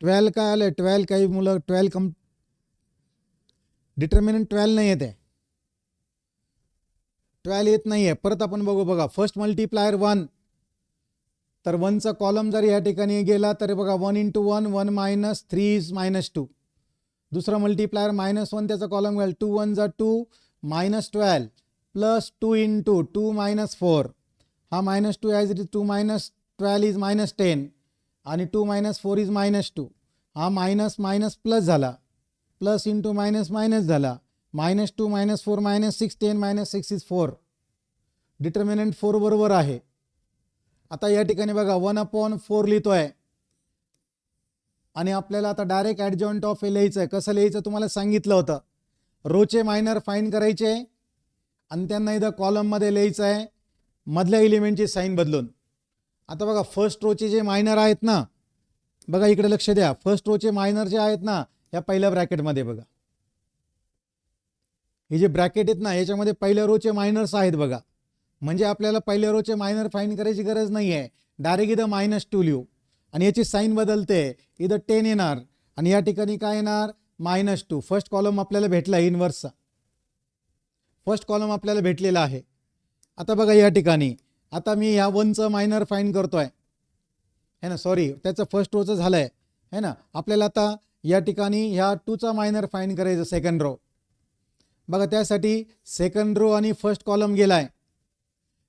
Twelve काय आलंय, 12 काही मुलं 12 डिटर्मिनंट 12 नाही येते, 12 येत नाहीये. परत आपण बघू बघा, फर्स्ट मल्टीप्लायर 1, तर 1चा कॉलम जर या ठिकाणी गेला तर बघा 1 इंटू 1 1 मायनस 3 इज -2. दुसरा मल्टीप्लायर -1 त्याचा कॉलम गेला 2 1 जा 2 -12 प्लस 2 इंटू 2 -4. हा -2 ॲज इट इज 2 -12 इज -10 आणि 2 -4 इज -2. हा मायनस मायनस प्लस झाला, प्लस इंटू मायनस मायनस झाला, -2 -4 -6 10 -6 इज 4. डिटर्मिनंट 4 बरोबर आहे. आता या ठिकाणी बघा 1/4 लिहितोय आणि आपल्याला आता डायरेक्ट ॲडजॉइंट ऑफ ए लिहायचं आहे. कसं लिहायचं तुम्हाला सांगितलं होतं. रोचे मायनर फाइंड करायचे आणि त्यांना इथं कॉलममध्ये लिहायचं आहे मधल्या एलिमेंटची साईन बदलून. आता बघा फर्स्ट रोचे जे मायनर आहेत ना, बघा इकडे लक्ष द्या, फर्स्ट रोचे मायनर जे आहेत ना या पहिल्या ब्रॅकेटमध्ये बघा, हे जे ब्रॅकेट आहेत ना याच्यामध्ये पहिल्या रोचे मायनर्स आहेत बघा. म्हणजे आपल्याला पहिल्या रोचे मायनर फाइंड करायची गरज नाही आहे. डायरेक्ट इथं -2 लिहू आणि याची साईन बदलते, इथं 10 येणार आणि या ठिकाणी काय येणार -2. फर्स्ट कॉलम आपल्याला भेटला इन्व्हर्सचा, फर्स्ट कॉलम आपल्याला भेटलेला आहे. आता बघा या ठिकाणी आता मी ह्या 1चं मायनर फाइंड करतोय है ना, सॉरी त्याचं फर्स्ट रोचं झालंय है ना. आपल्याला आता या ठिकाणी ह्या 2चा मायनर फाइंड करायचं सेकंड रो. बघा त्यासाठी सेकंड रो आणि फर्स्ट कॉलम गेलाय.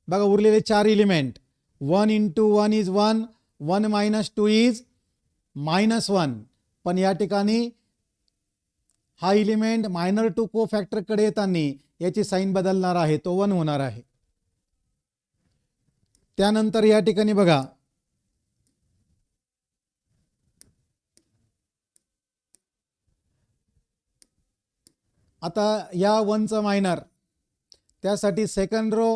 बघा उरलेले 4 एलिमेंट 1 इंटू 1 इज 1 1 -2 इज -1. पण या ठिकाणी हा एलिमेंट मायनर टू को फॅक्टरकडे येताना याची साईन बदलणार आहे, तो 1 होणार आहे. त्यानंतर या ठिकाणी बघा आता या 1चं मायनर, त्यासाठी सेकंड रो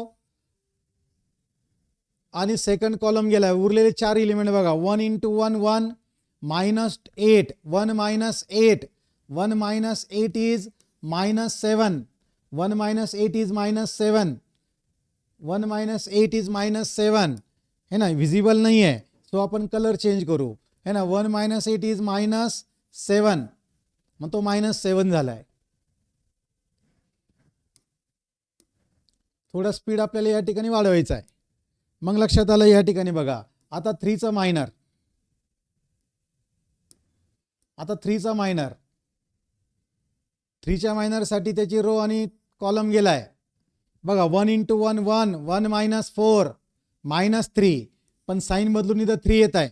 आणि सेकंड कॉलम गेला. उरलेले 4 एलिमेंट बघा 1 इंटू 1 1 -8 1 -8 1 -8 इज -7 1 -8 इज -7 1 -8 इज -7 है ना. विजिबल नाही आहे सो आपण कलर चेंज करू है ना. 1 -8 इज -7 मग तो -7 झालाय. थोडा स्पीड आपल्याला या ठिकाणी वाढवायचा आहे. मग लक्षात आलं या ठिकाणी बघा आता 3चं मायनर, आता 3चा मायनर, 3च्या मायनरसाठी त्याची रो आणि कॉलम गेलाय बघा 1 इंटू 1 1 1 -4 -3 पण साईन बदलून इथं 3 येत आहे.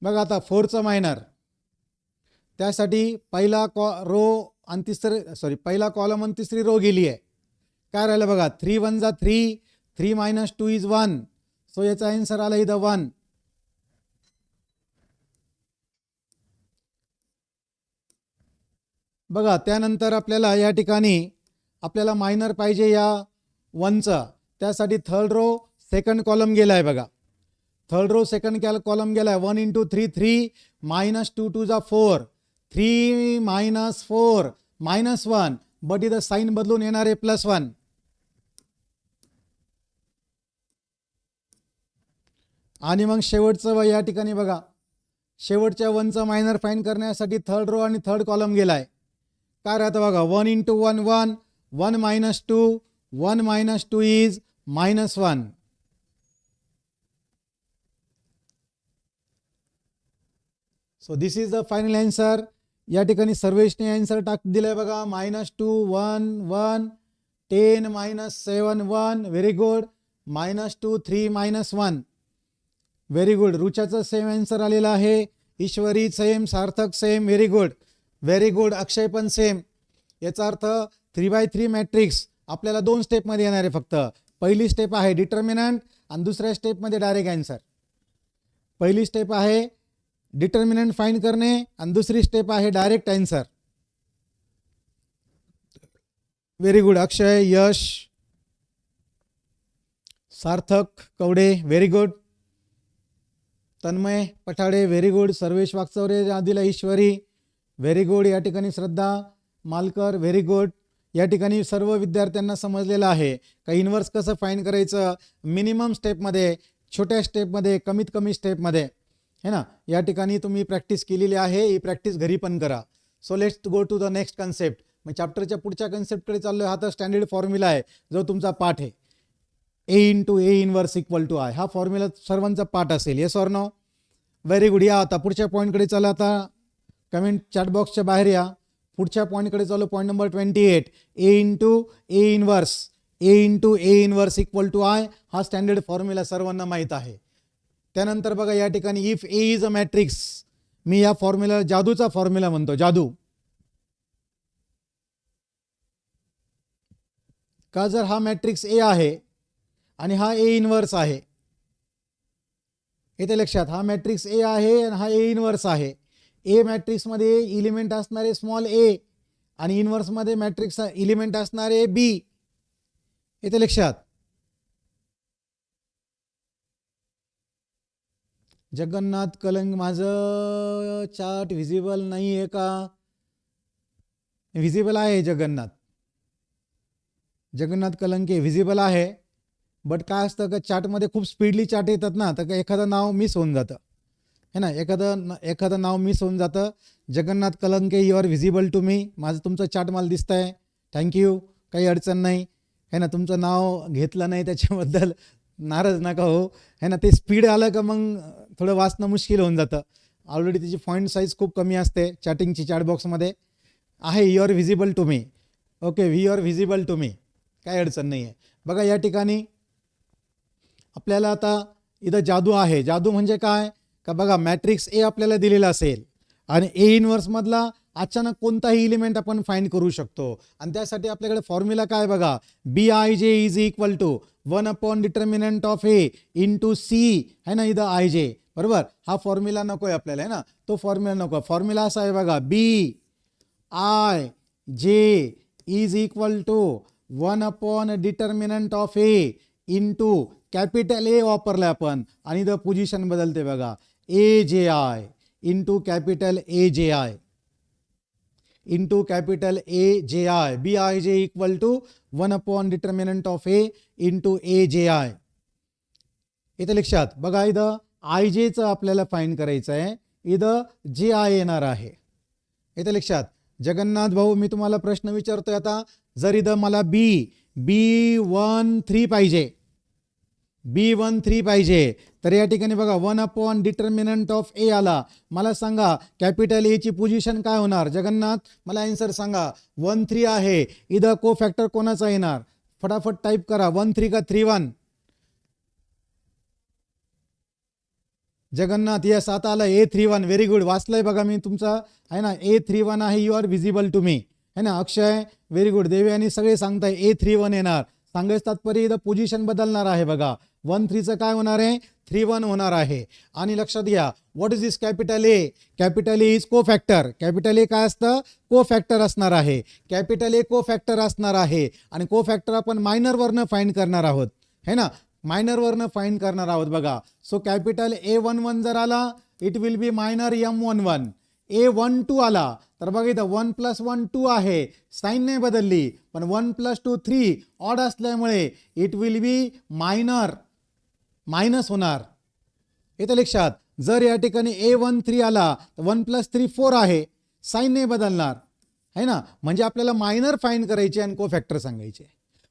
बघा आता 4चं मायनर, त्यासाठी पहिला रो आणि पहिला कॉलम आणि तिसरी रो गेली आहे. काय राहिलं बघा 3 1 जा 3 3 -2 इज 1 सो याचा आन्सर आला इथं 1. बघा त्यानंतर आपल्याला या ठिकाणी आपल्याला मायनर पाहिजे या 1चा, त्यासाठी थर्ड रो सेकंड कॉलम गेलाय बघा. थर्ड रो सेकंड कॉलम गेलाय 1 इंटू 3 3 -2 2 जा 4 3 -4 -1 बट इथं साईन बदलून येणार आहे +1. आणि मग शेवटचं या ठिकाणी बघा, शेवटच्या 1चं मायनर फाईंड करण्यासाठी थर्ड रो आणि थर्ड कॉलम गेलाय. काय राहतं बघा, 1 × 1 1, 1 - 2, 1 - 2 is -1. So this is the final answer. या ठिकाणी सर्वेशने आन्सर दिलाय बघा, -2 1 1, 10 - 7 1. Very good. -2 3 -1. Very good. रुचाचं सेम आन्सर आलेला आहे. Ishwari same, Sarthak same. Very good, very good. Akshay पण सेम. याचा अर्थ 3x3 मॅट्रिक्स आपल्याला 2 स्टेपमध्ये येणार आहे फक्त. पहिली स्टेप आहे डिटर्मिनंट आणि दुसऱ्या स्टेपमध्ये डायरेक्ट आन्सर. पहिली स्टेप आहे डिटर्मिनंट फाइंड करणे आणि दुसरी स्टेप आहे direct answer. Very good. Akshay, Yash, Sarthak Kawade, very good. Tanmay Pathade, very good. Sarvesh Wagchaure, Adila Ishwari, very good. या ठिकाणी श्रद्धा मालकर, व्हेरी गुड. या ठिकाणी सर्व विद्यार्थ्यांना समजलेलं आहे का इन्व्हर्स कसं फाइंड करायचं, मिनिमम स्टेपमध्ये, छोट्या स्टेपमध्ये, कमीत कमी स्टेपमध्ये, है ना. या ठिकाणी तुम्ही प्रॅक्टिस केलेली आहे, ही प्रॅक्टिस घरी पण करा. So let's go to the next concept. मग चॅप्टरच्या पुढच्या कन्सेप्टकडे चाललोय. हा तर स्टँडर्ड फॉर्म्युला आहे जो तुमचा पाठ आहे, A × A इन्व्हर्स = I. हा फॉर्म्युला सर्वांचा पाठ असेल. Yes or no? Very good. या आता पुढच्या पॉईंटकडे चला. आता कमेंट चॅट बॉक्सच्या बाहेर या. पुढच्या पॉईंटकडे चालू. Point number 28. A × A inverse. A × A inverse = I. हा स्टँडर्ड फॉर्म्युला सर्वांना माहीत आहे. त्यानंतर बघा या ठिकाणी if A is a matrix. मी या फॉर्म्युला जादूचा फॉर्म्युला म्हणतो, जादू. का जर हा मॅट्रिक्स A आहे आणि हा A इन्व्हर्स आहे, येते लक्षात. हा मॅट्रिक्स A आहे आणि हा A इन्व्हर्स आहे. A मॅट्रिक्समध्ये इलिमेंट असणारे स्मॉल a आणि इन्व्हर्समध्ये मॅट्रिक्स इलिमेंट असणारे B. येते लक्षात. जगन्नाथ कलंग, माझं चार्ट व्हिजिबल नाही आहे का? व्हिजिबल आहे जगन्नाथ. जगन्नाथ कलंके व्हिजिबल आहे. बट काय असतं का चार्टमध्ये खूप स्पीडली चार्ट येतात ना, तर एखादं नाव मिस होऊन जातं, है ना. एखादं नाव मिस होऊन जातं. Jagannath Kalanke, you are visible to me. माझं तुमचं चार्ट मला दिसतं आहे. थँक्यू. काही अडचण नाही, है ना. तुमचं नाव घेतलं नाही त्याच्याबद्दल नाराज नका हो, है ना. ते स्पीड आलं का मग थोडं वाचणं मुश्किल होऊन जातं. ऑलरेडी त्याची फॉन्ट साईज खूप कमी असते चॅटिंगची. चॅट बॉक्समध्ये आहे you are visible to me. Okay, you are visible to me, काही अडचण नाही आहे. बघा या ठिकाणी आपल्याला आता इथं जादू आहे. जादू म्हणजे काय का बघा, मॅट्रिक्स A आपल्याला दिलेला असेल आणि A इन्व्हर्समधला अचानक कोणताही इलिमेंट आपण फाइंड करू शकतो. आणि त्यासाठी आपल्याकडे फॉर्म्युला काय बघा, Bij is equal to 1 determinant of A × C, है ना. इथं IJ, बरोबर. हा फॉर्म्युला नको आहे आपल्याला, है ना. तो फॉर्म्युला नको. फॉर्म्युला असा आहे बघा, Bij is equal to 1 determinant of A × capital A वापरलाय आपण आणि इथं पोझिशन बदलते बघा, AJI × capital AJI × capital AJI. Bij = 1 determinant of A × AJI. इथं लक्षात. बघा इथं IJचं आपल्याला फाइंड करायचं आहे, इथं JI येणार आहे. इथं लक्षात. जगन्नाथ भाऊ, मी तुम्हाला प्रश्न विचारतोय आता. जर इथं मला B13 पाहिजे, B13 पाहिजे, तर या ठिकाणी बघा 1 डिटर्मिनंट ऑफ A आला. मला सांगा कॅपिटल A ची पोझिशन काय होणार? जगन्नाथ मला आन्सर सांगा. 13 आहे, इथं को फॅक्टर कोणाचा येणार? फटाफट टाईप करा. 13 का 31? जगन्नाथ, यस आता आलं A31. Very good. वाचलंय बघा मी तुमचा, आहे ना. A31 आहे, you are visible to me, है ना. Akshay, very good. देवी आणि सगळे सांगताय A31 येणार. सांगायचं तात्पर्य इथं पोझिशन बदलणार आहे बघा. 13चं काय होणार आहे? 31 होणार आहे. आणि लक्षात घ्या, what is this capital A? Capital A is को फॅक्टर. कॅपिटल A काय असतं? को फॅक्टर असणार आहे. कॅपिटल A को फॅक्टर असणार आहे आणि को फॅक्टर आपण मायनरवरनं फाइंड करणार आहोत, है ना. मायनरवरनं फाइंड करणार आहोत बघा. सो कॅपिटल A11 जर आला, it will B minor M11. A12 आला तर बघा इथं 1 + 1 2 आहे, साईन नाही बदलली, पण 1 + 2 3 ऑड असल्यामुळे it will B minor, minus होणार. येतं लक्षात. जर या ठिकाणी A13 आला तर 1 + 3 4 आहे, साईन नाही बदलणार आहे ना. म्हणजे आपल्याला मायनर फाइंड करायचे आणि कोफॅक्टर सांगायचे,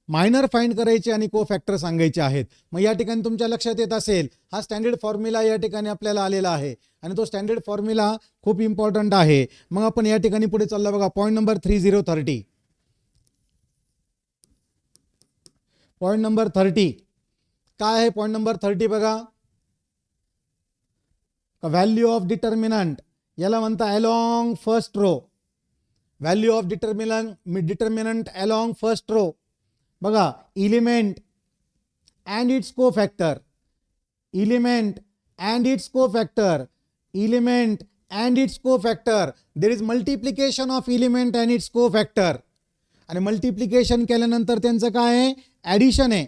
मायनर फाइंड करायचे आणि कोफॅक्टर सांगायचे आहेत. मग या ठिकाणी तुमच्या लक्षात येत असेल हा स्टँडर्ड फॉर्म्युला या ठिकाणी आपल्याला आलेला आहे आणि तो स्टँडर्ड फॉर्म्युला खूप इम्पॉर्टंट आहे. मग आपण या ठिकाणी पुढे चाललो बघा. Point number 3030. पॉईंट नंबर 30 काय आहे? पॉईंट नंबर 30 बघा. व्हॅल्यू ऑफ डिटर्मिनंट, याला म्हणता along first row. Value of determinant along first row. बघा, element and its cofactor, element and its cofactor, element and its cofactor. There is multiplication of element and its cofactor. आणि multiplication केल्यानंतर त्यांचं काय आहे? Addition आहे.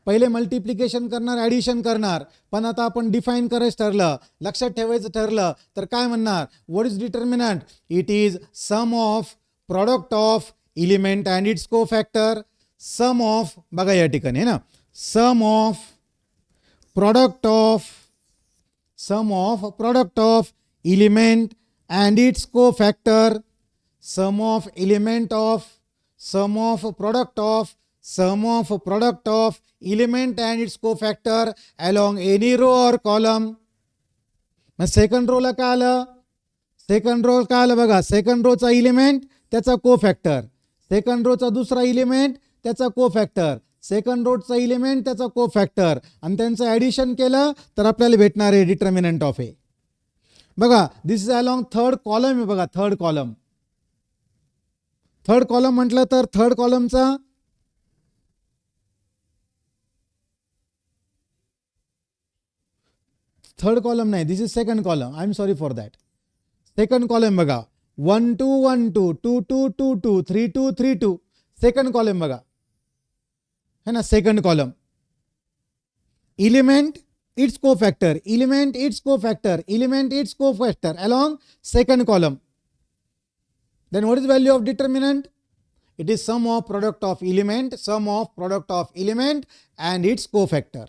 पहिले multiplication करणार, addition करणार. पण आता आपण डिफाईन करायचं ठरलं, लक्षात ठेवायचं ठरलं तर काय म्हणणार? What is determinant? It is sum of product of element and its cofactor. Sum of, बघा या ठिकाणी आहे ना, sum of product of element and its cofactor. Sum of element of, sum of product of, sum of product of element and its cofactor along any row or column. मग second रोला काय आलं? Second row काय आलं बघा. Second Rochak element त्याचा कोफॅक्टर, second Rochak दुसरा element त्याचा कोफॅक्टर, सेकंड रोचा इलिमेंट त्याचा कोफॅक्टर आणि त्यांचं ॲडिशन केलं तर आपल्याला भेटणार आहे डिटर्मिनंट ऑफ ए. बघा, दिस इज अलॉंग थर्ड कॉलम आहे. बघा, थर्ड कॉलम. थर्ड कॉलम म्हटलं तर थर्ड कॉलमचा थर्ड कॉलम नाही, this is second column. I am sorry for that. Second column बघा. 1 2 1 2 2 2 2 2 3 2 3 2. सेकंड कॉलम बघा है ना. Second column. Element its cofactor, element its cofactor, element its cofactor along second column. Then what is value of determinant? It is sum of product of element, sum of product of element and its cofactor.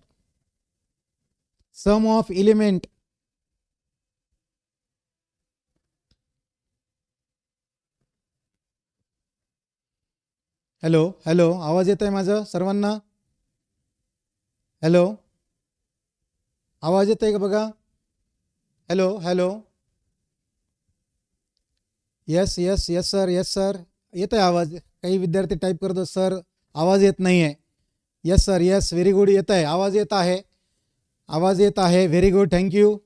Sum of element. Hello hello, आवाज येत आहे माझं सर्वांना? Hello, आवाज येत आहे का बघा? Hello hello. Yes yes yes sir, yes sir, येत आहे आवाज. काही विद्यार्थी टाईप करतो सर आवाज येत नाही आहे. Yes sir, yes, very good, येत आहे, आवाज येत आहे, आवाज येत आहे, very good, thank you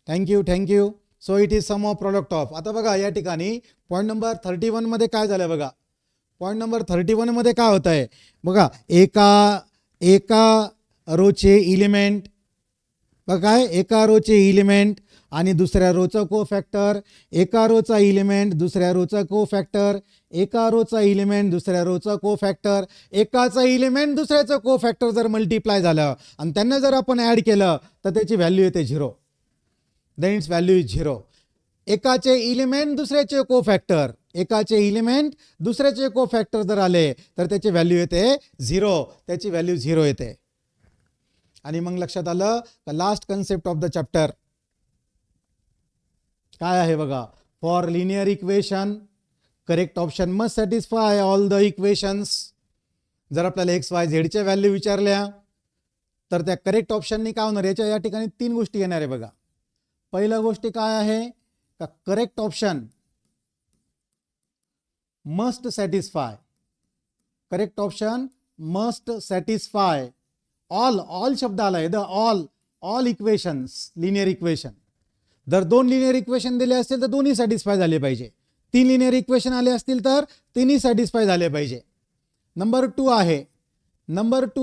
thank you thank you. So it is sum of product of. आता बघा या ठिकाणी पॉईंट नंबर 31 मध्ये काय झालं बघा. पॉईंट नंबर 31 मध्ये काय होत आहे बघा. एका रोचे इलिमेंट, बघा काय, एका रोचे इलिमेंट आणि दुसऱ्या रोचा कोफॅक्टर, एका रोचा इलिमेंट दुसऱ्या रोचा कोफॅक्टर, एका रोचा इलिमेंट दुसऱ्या रोचा कोफॅक्टर, एकाचा इलिमेंट दुसऱ्याचं कोफॅक्टर जर मल्टिप्लाय झालं आणि त्यांना जर आपण ॲड केलं तर त्याची व्हॅल्यू येते 0. Then its value is 0. एकाचे इलिमेंट दुसऱ्याचे कोफॅक्टर, एकाचे इलिमेंट दुसऱ्याचे कोफॅक्टर जर आले तर त्याची व्हॅल्यू येते 0, त्याची व्हॅल्यू 0 येते. आणि मग लक्षात आलं का last concept of the chapter काय आहे बघा. For linear equation correct option must satisfy all the equations. जर आपल्याला एक्स वाय झेडच्या व्हॅल्यू विचारल्या तर त्या करेक्ट ऑप्शननी काय होणार, याच्या या ठिकाणी 3 गोष्टी येणार आहे बघा. पहिल्या गोष्टी काय आहे का correct option must satisfy, correct option must satisfy all शब्द आलाय, the all equations linear equation. जर 2 लिनियर इक्वेशन दिले असतील तर दोन्ही सॅटिस्फाय झाले पाहिजे. 3 लिनियर इक्वेशन आले असतील तर तिन्ही सॅटिस्फाय झाले पाहिजे. नंबर 2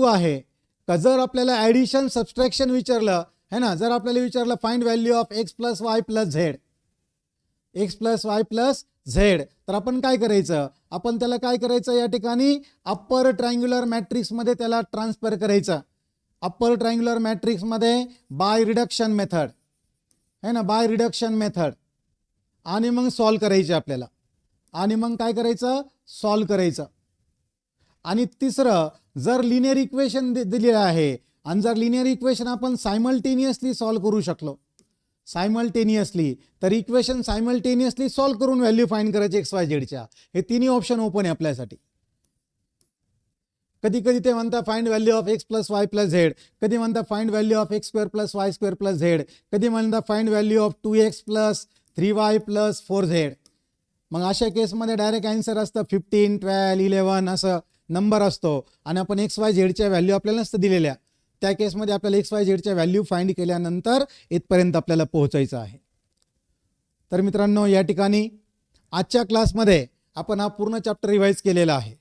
आहे का जर आपल्याला ॲडिशन सबस्ट्रॅक्शन विचारलं है ना, जर आपल्याला विचारलं find value of x plus y plus Z, x plus y plus Z, तर आपण काय करायचं, आपण त्याला काय करायचं या ठिकाणी अप्पर ट्रायंग्युलर मॅट्रिक्समध्ये त्याला ट्रान्सफर करायचं. अप्पर ट्रायंग्युलर मॅट्रिक्समध्ये बाय रिडक्शन मेथड है ना, बाय रिडक्शन मेथड, आणि मग सॉल्व करायचे आपल्याला, आणि मग काय करायचं सॉल्व करायचं. आणि तिसरं, जर लिनियर इक्वेशन दिलेलं आहे आणि जर लिनियर इक्वेशन आपण सायमल्टेनियसली सॉल्व्ह करू शकलो सायमल्टेनियसली, तर इक्वेशन सायमल्टेनियसली सॉल्व्ह करून व्हॅल्यू फाइंड करायचे एक्स वाय झेडच्या. हे तिन्ही ऑप्शन ओपन आहे आपल्यासाठी. कधी कधी ते म्हणता find value of x plus y plus Z, कधी म्हणता find value of x square plus y square plus Z, कधी म्हणता find value of 2x plus 3y plus 4z. मग अशा केसमध्ये डायरेक्ट आन्सर असतं 15, 12, 11 असं नंबर असतो आणि आपण एक्स वाय झेडच्या व्हॅल्यू आपल्याला नसतं दिलेल्या. त्या केसमध्ये आपल्याला एक्स वाय झेडच्या व्हॅल्यू फाइंड केल्यानंतर इथपर्यंत आपल्याला पोहोचायचं आहे. तर मित्रांनो, या ठिकाणी आजच्या क्लासमध्ये आपण हा पूर्ण चॅप्टर रिवाईज केलेला आहे.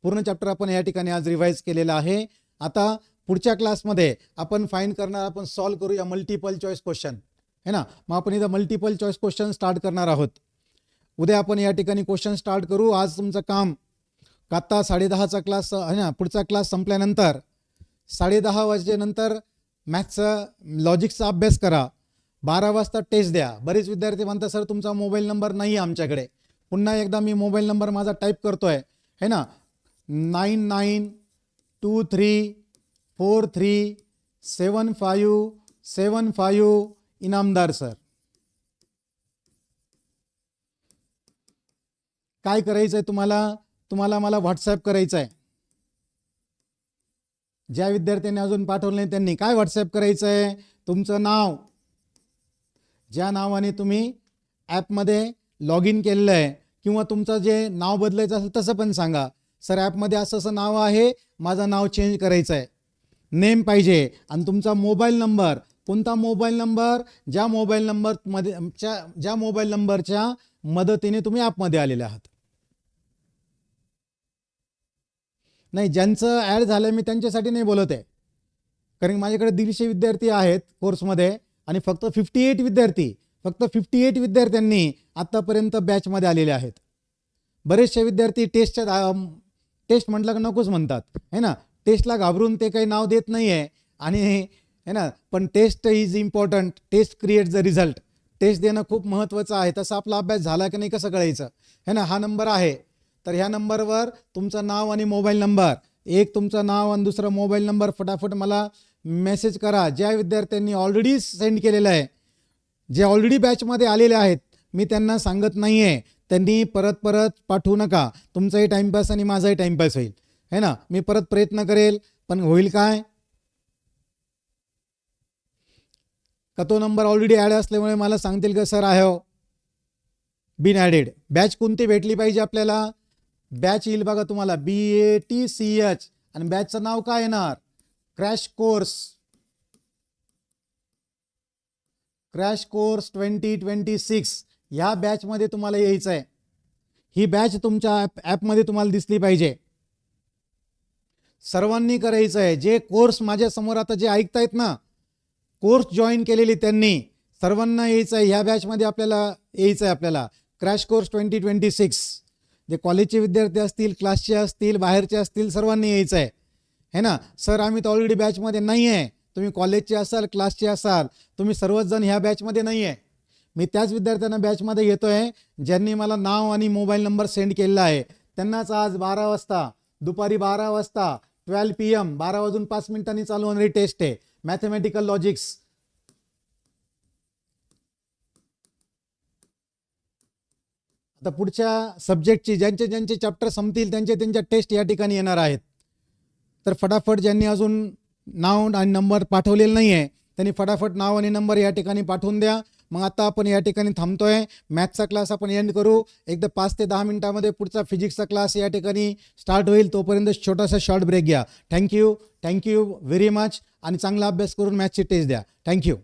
पूर्ण चॅप्टर आपण या ठिकाणी आज रिवाईज केलेला आहे. आता पुढच्या क्लासमध्ये आपण फाइंड करणार, आपण सॉल्व्ह करूया मल्टिपल चॉईस क्वेश्चन, है ना. मग आपण इथं मल्टिपल चॉईस क्वेश्चन स्टार्ट करणार आहोत. उद्या आपण या ठिकाणी क्वेश्चन स्टार्ट करू. आज तुमचं काम आता 10:30चा क्लास आहे ना, पुढचा क्लास संपल्यानंतर 10:30 वाजेनंतर मॅथ्सचा लॉजिकचा अभ्यास करा. 12 वाजता टेस्ट द्या. बरेच विद्यार्थी म्हणतात सर तुमचा मोबाईल नंबर नाही आहे आमच्याकडे. पुन्हा एकदा मी मोबाईल नंबर माझा टाईप करतोय, है ना, 9923437575 इनामदार सर. काय करायचंय तुम्हाला मला व्हॉट्सॲप करायचं आहे. ज्या विद्यार्थ्यांनी अजून पाठवलं नाही त्यांनी काय व्हॉट्सॲप करायचं आहे, तुमचं नाव, ज्या नावाने तुम्ही ॲपमध्ये लॉग इन केलेलं आहे, किंवा तुमचं जे नाव बदलायचं असेल तसं पण सांगा. सर ॲपमध्ये असं नाव आहे, माझं नाव चेंज करायचं आहे, नेम पाहिजे. आणि तुमचा मोबाईल नंबर, कोणता मोबाईल नंबर, ज्या मोबाईल नंबरच्या मदतीने तुम्ही ॲपमध्ये आलेले आहात. नाही, ज्यांचं ॲड झालं मी त्यांच्यासाठी नाही बोलत आहे, कारण माझ्याकडे 150 विद्यार्थी आहेत कोर्समध्ये आणि फक्त 58 विद्यार्थ्यांनी आत्तापर्यंत बॅचमध्ये आलेले आहेत. बरेचसे विद्यार्थी टेस्ट म्हटलं का नकोच म्हणतात, है ना. टेस्टला घाबरून ते काही नाव देत नाही आहे आणि है ना, पण test is important. Test create the result. Test देणं खूप महत्त्वाचं आहे. तसा आपला अभ्यास झाला की नाही कसं कळायचं, है ना. हा नंबर आहे, तर ह्या नंबरवर तुमचं नाव आणि मोबाईल नंबर, एक तुमचं नाव आणि दुसरा मोबाईल नंबर फटाफट मला मेसेज करा. ज्या विद्यार्थ्यांनी ऑलरेडी सेंड केलेलं आहे, जे ऑलरेडी बॅचमध्ये आलेले आहेत, मी त्यांना सांगत नाही आहे त्यांनी परत पाठवू नका. तुमचाही टाईमपास आणि माझाही टाईमपास होईल, है ना. मी परत प्रयत्न करेल, पण होईल काय, का तो नंबर ऑलरेडी ॲड असल्यामुळे मला सांगतील का sir I have been added. Batch कोणती भेटली पाहिजे आपल्याला, बॅच येईल बघा तुम्हाला BATCH आणि बॅचचं नाव काय येणार, क्रॅश कोर्स 2026. ह्या बॅचमध्ये तुम्हाला यायचं आहे. ही बॅच तुमच्या ॲपमध्ये तुम्हाला दिसली पाहिजे. सर्वांनी करायचं आहे. जे कोर्स माझ्या समोर आता जे ऐकतायत ना, कोर्स जॉईन केलेले त्यांनी सर्वांना यायचं आहे. ह्या बॅचमध्ये आपल्याला यायचं आहे. आपल्याला क्रॅश कोर्स 2026. जे कॉलेजचे विद्यार्थी असतील, क्लासचे असतील, बाहेरचे असतील, सर्वांनी यायचं आहे, है ना. सर आम्ही तर ऑलरेडी बॅचमध्ये नाही आहे. तुम्ही कॉलेजचे असाल, क्लासचे असाल, तुम्ही सर्वच जण ह्या बॅचमध्ये नाही आहे. मी त्याच विद्यार्थ्यांना बॅचमध्ये घेतो आहे ज्यांनी मला नाव आणि मोबाईल नंबर सेंड केलेला आहे. त्यांनाच आज 12 वाजता, दुपारी 12 वाजता 12 PM 12:05 चालू होणारी टेस्ट आहे, मॅथमॅटिकल लॉजिक्स. आता पुढच्या सब्जेक्टची ज्यांचे चॅप्टर संपतील त्यांच्या टेस्ट या ठिकाणी येणार आहेत. तर फटाफट ज्यांनी अजून नाव आणि नंबर पाठवलेलं नाही आहे त्यांनी फटाफट नाव आणि नंबर या ठिकाणी पाठवून द्या. मग आता आपण या ठिकाणी थांबतोय. मॅथ्सचा क्लास आपण एंड करू. एकदा 5 ते 10 मिनिटामध्ये पुढचा फिजिक्सचा क्लास या ठिकाणी स्टार्ट होईल. तोपर्यंत छोटासा शॉर्ट ब्रेक घ्या. थँक्यू व्हेरी मच आणि चांगला अभ्यास करून मॅथ्सची टेस्ट द्या. थँक्यू.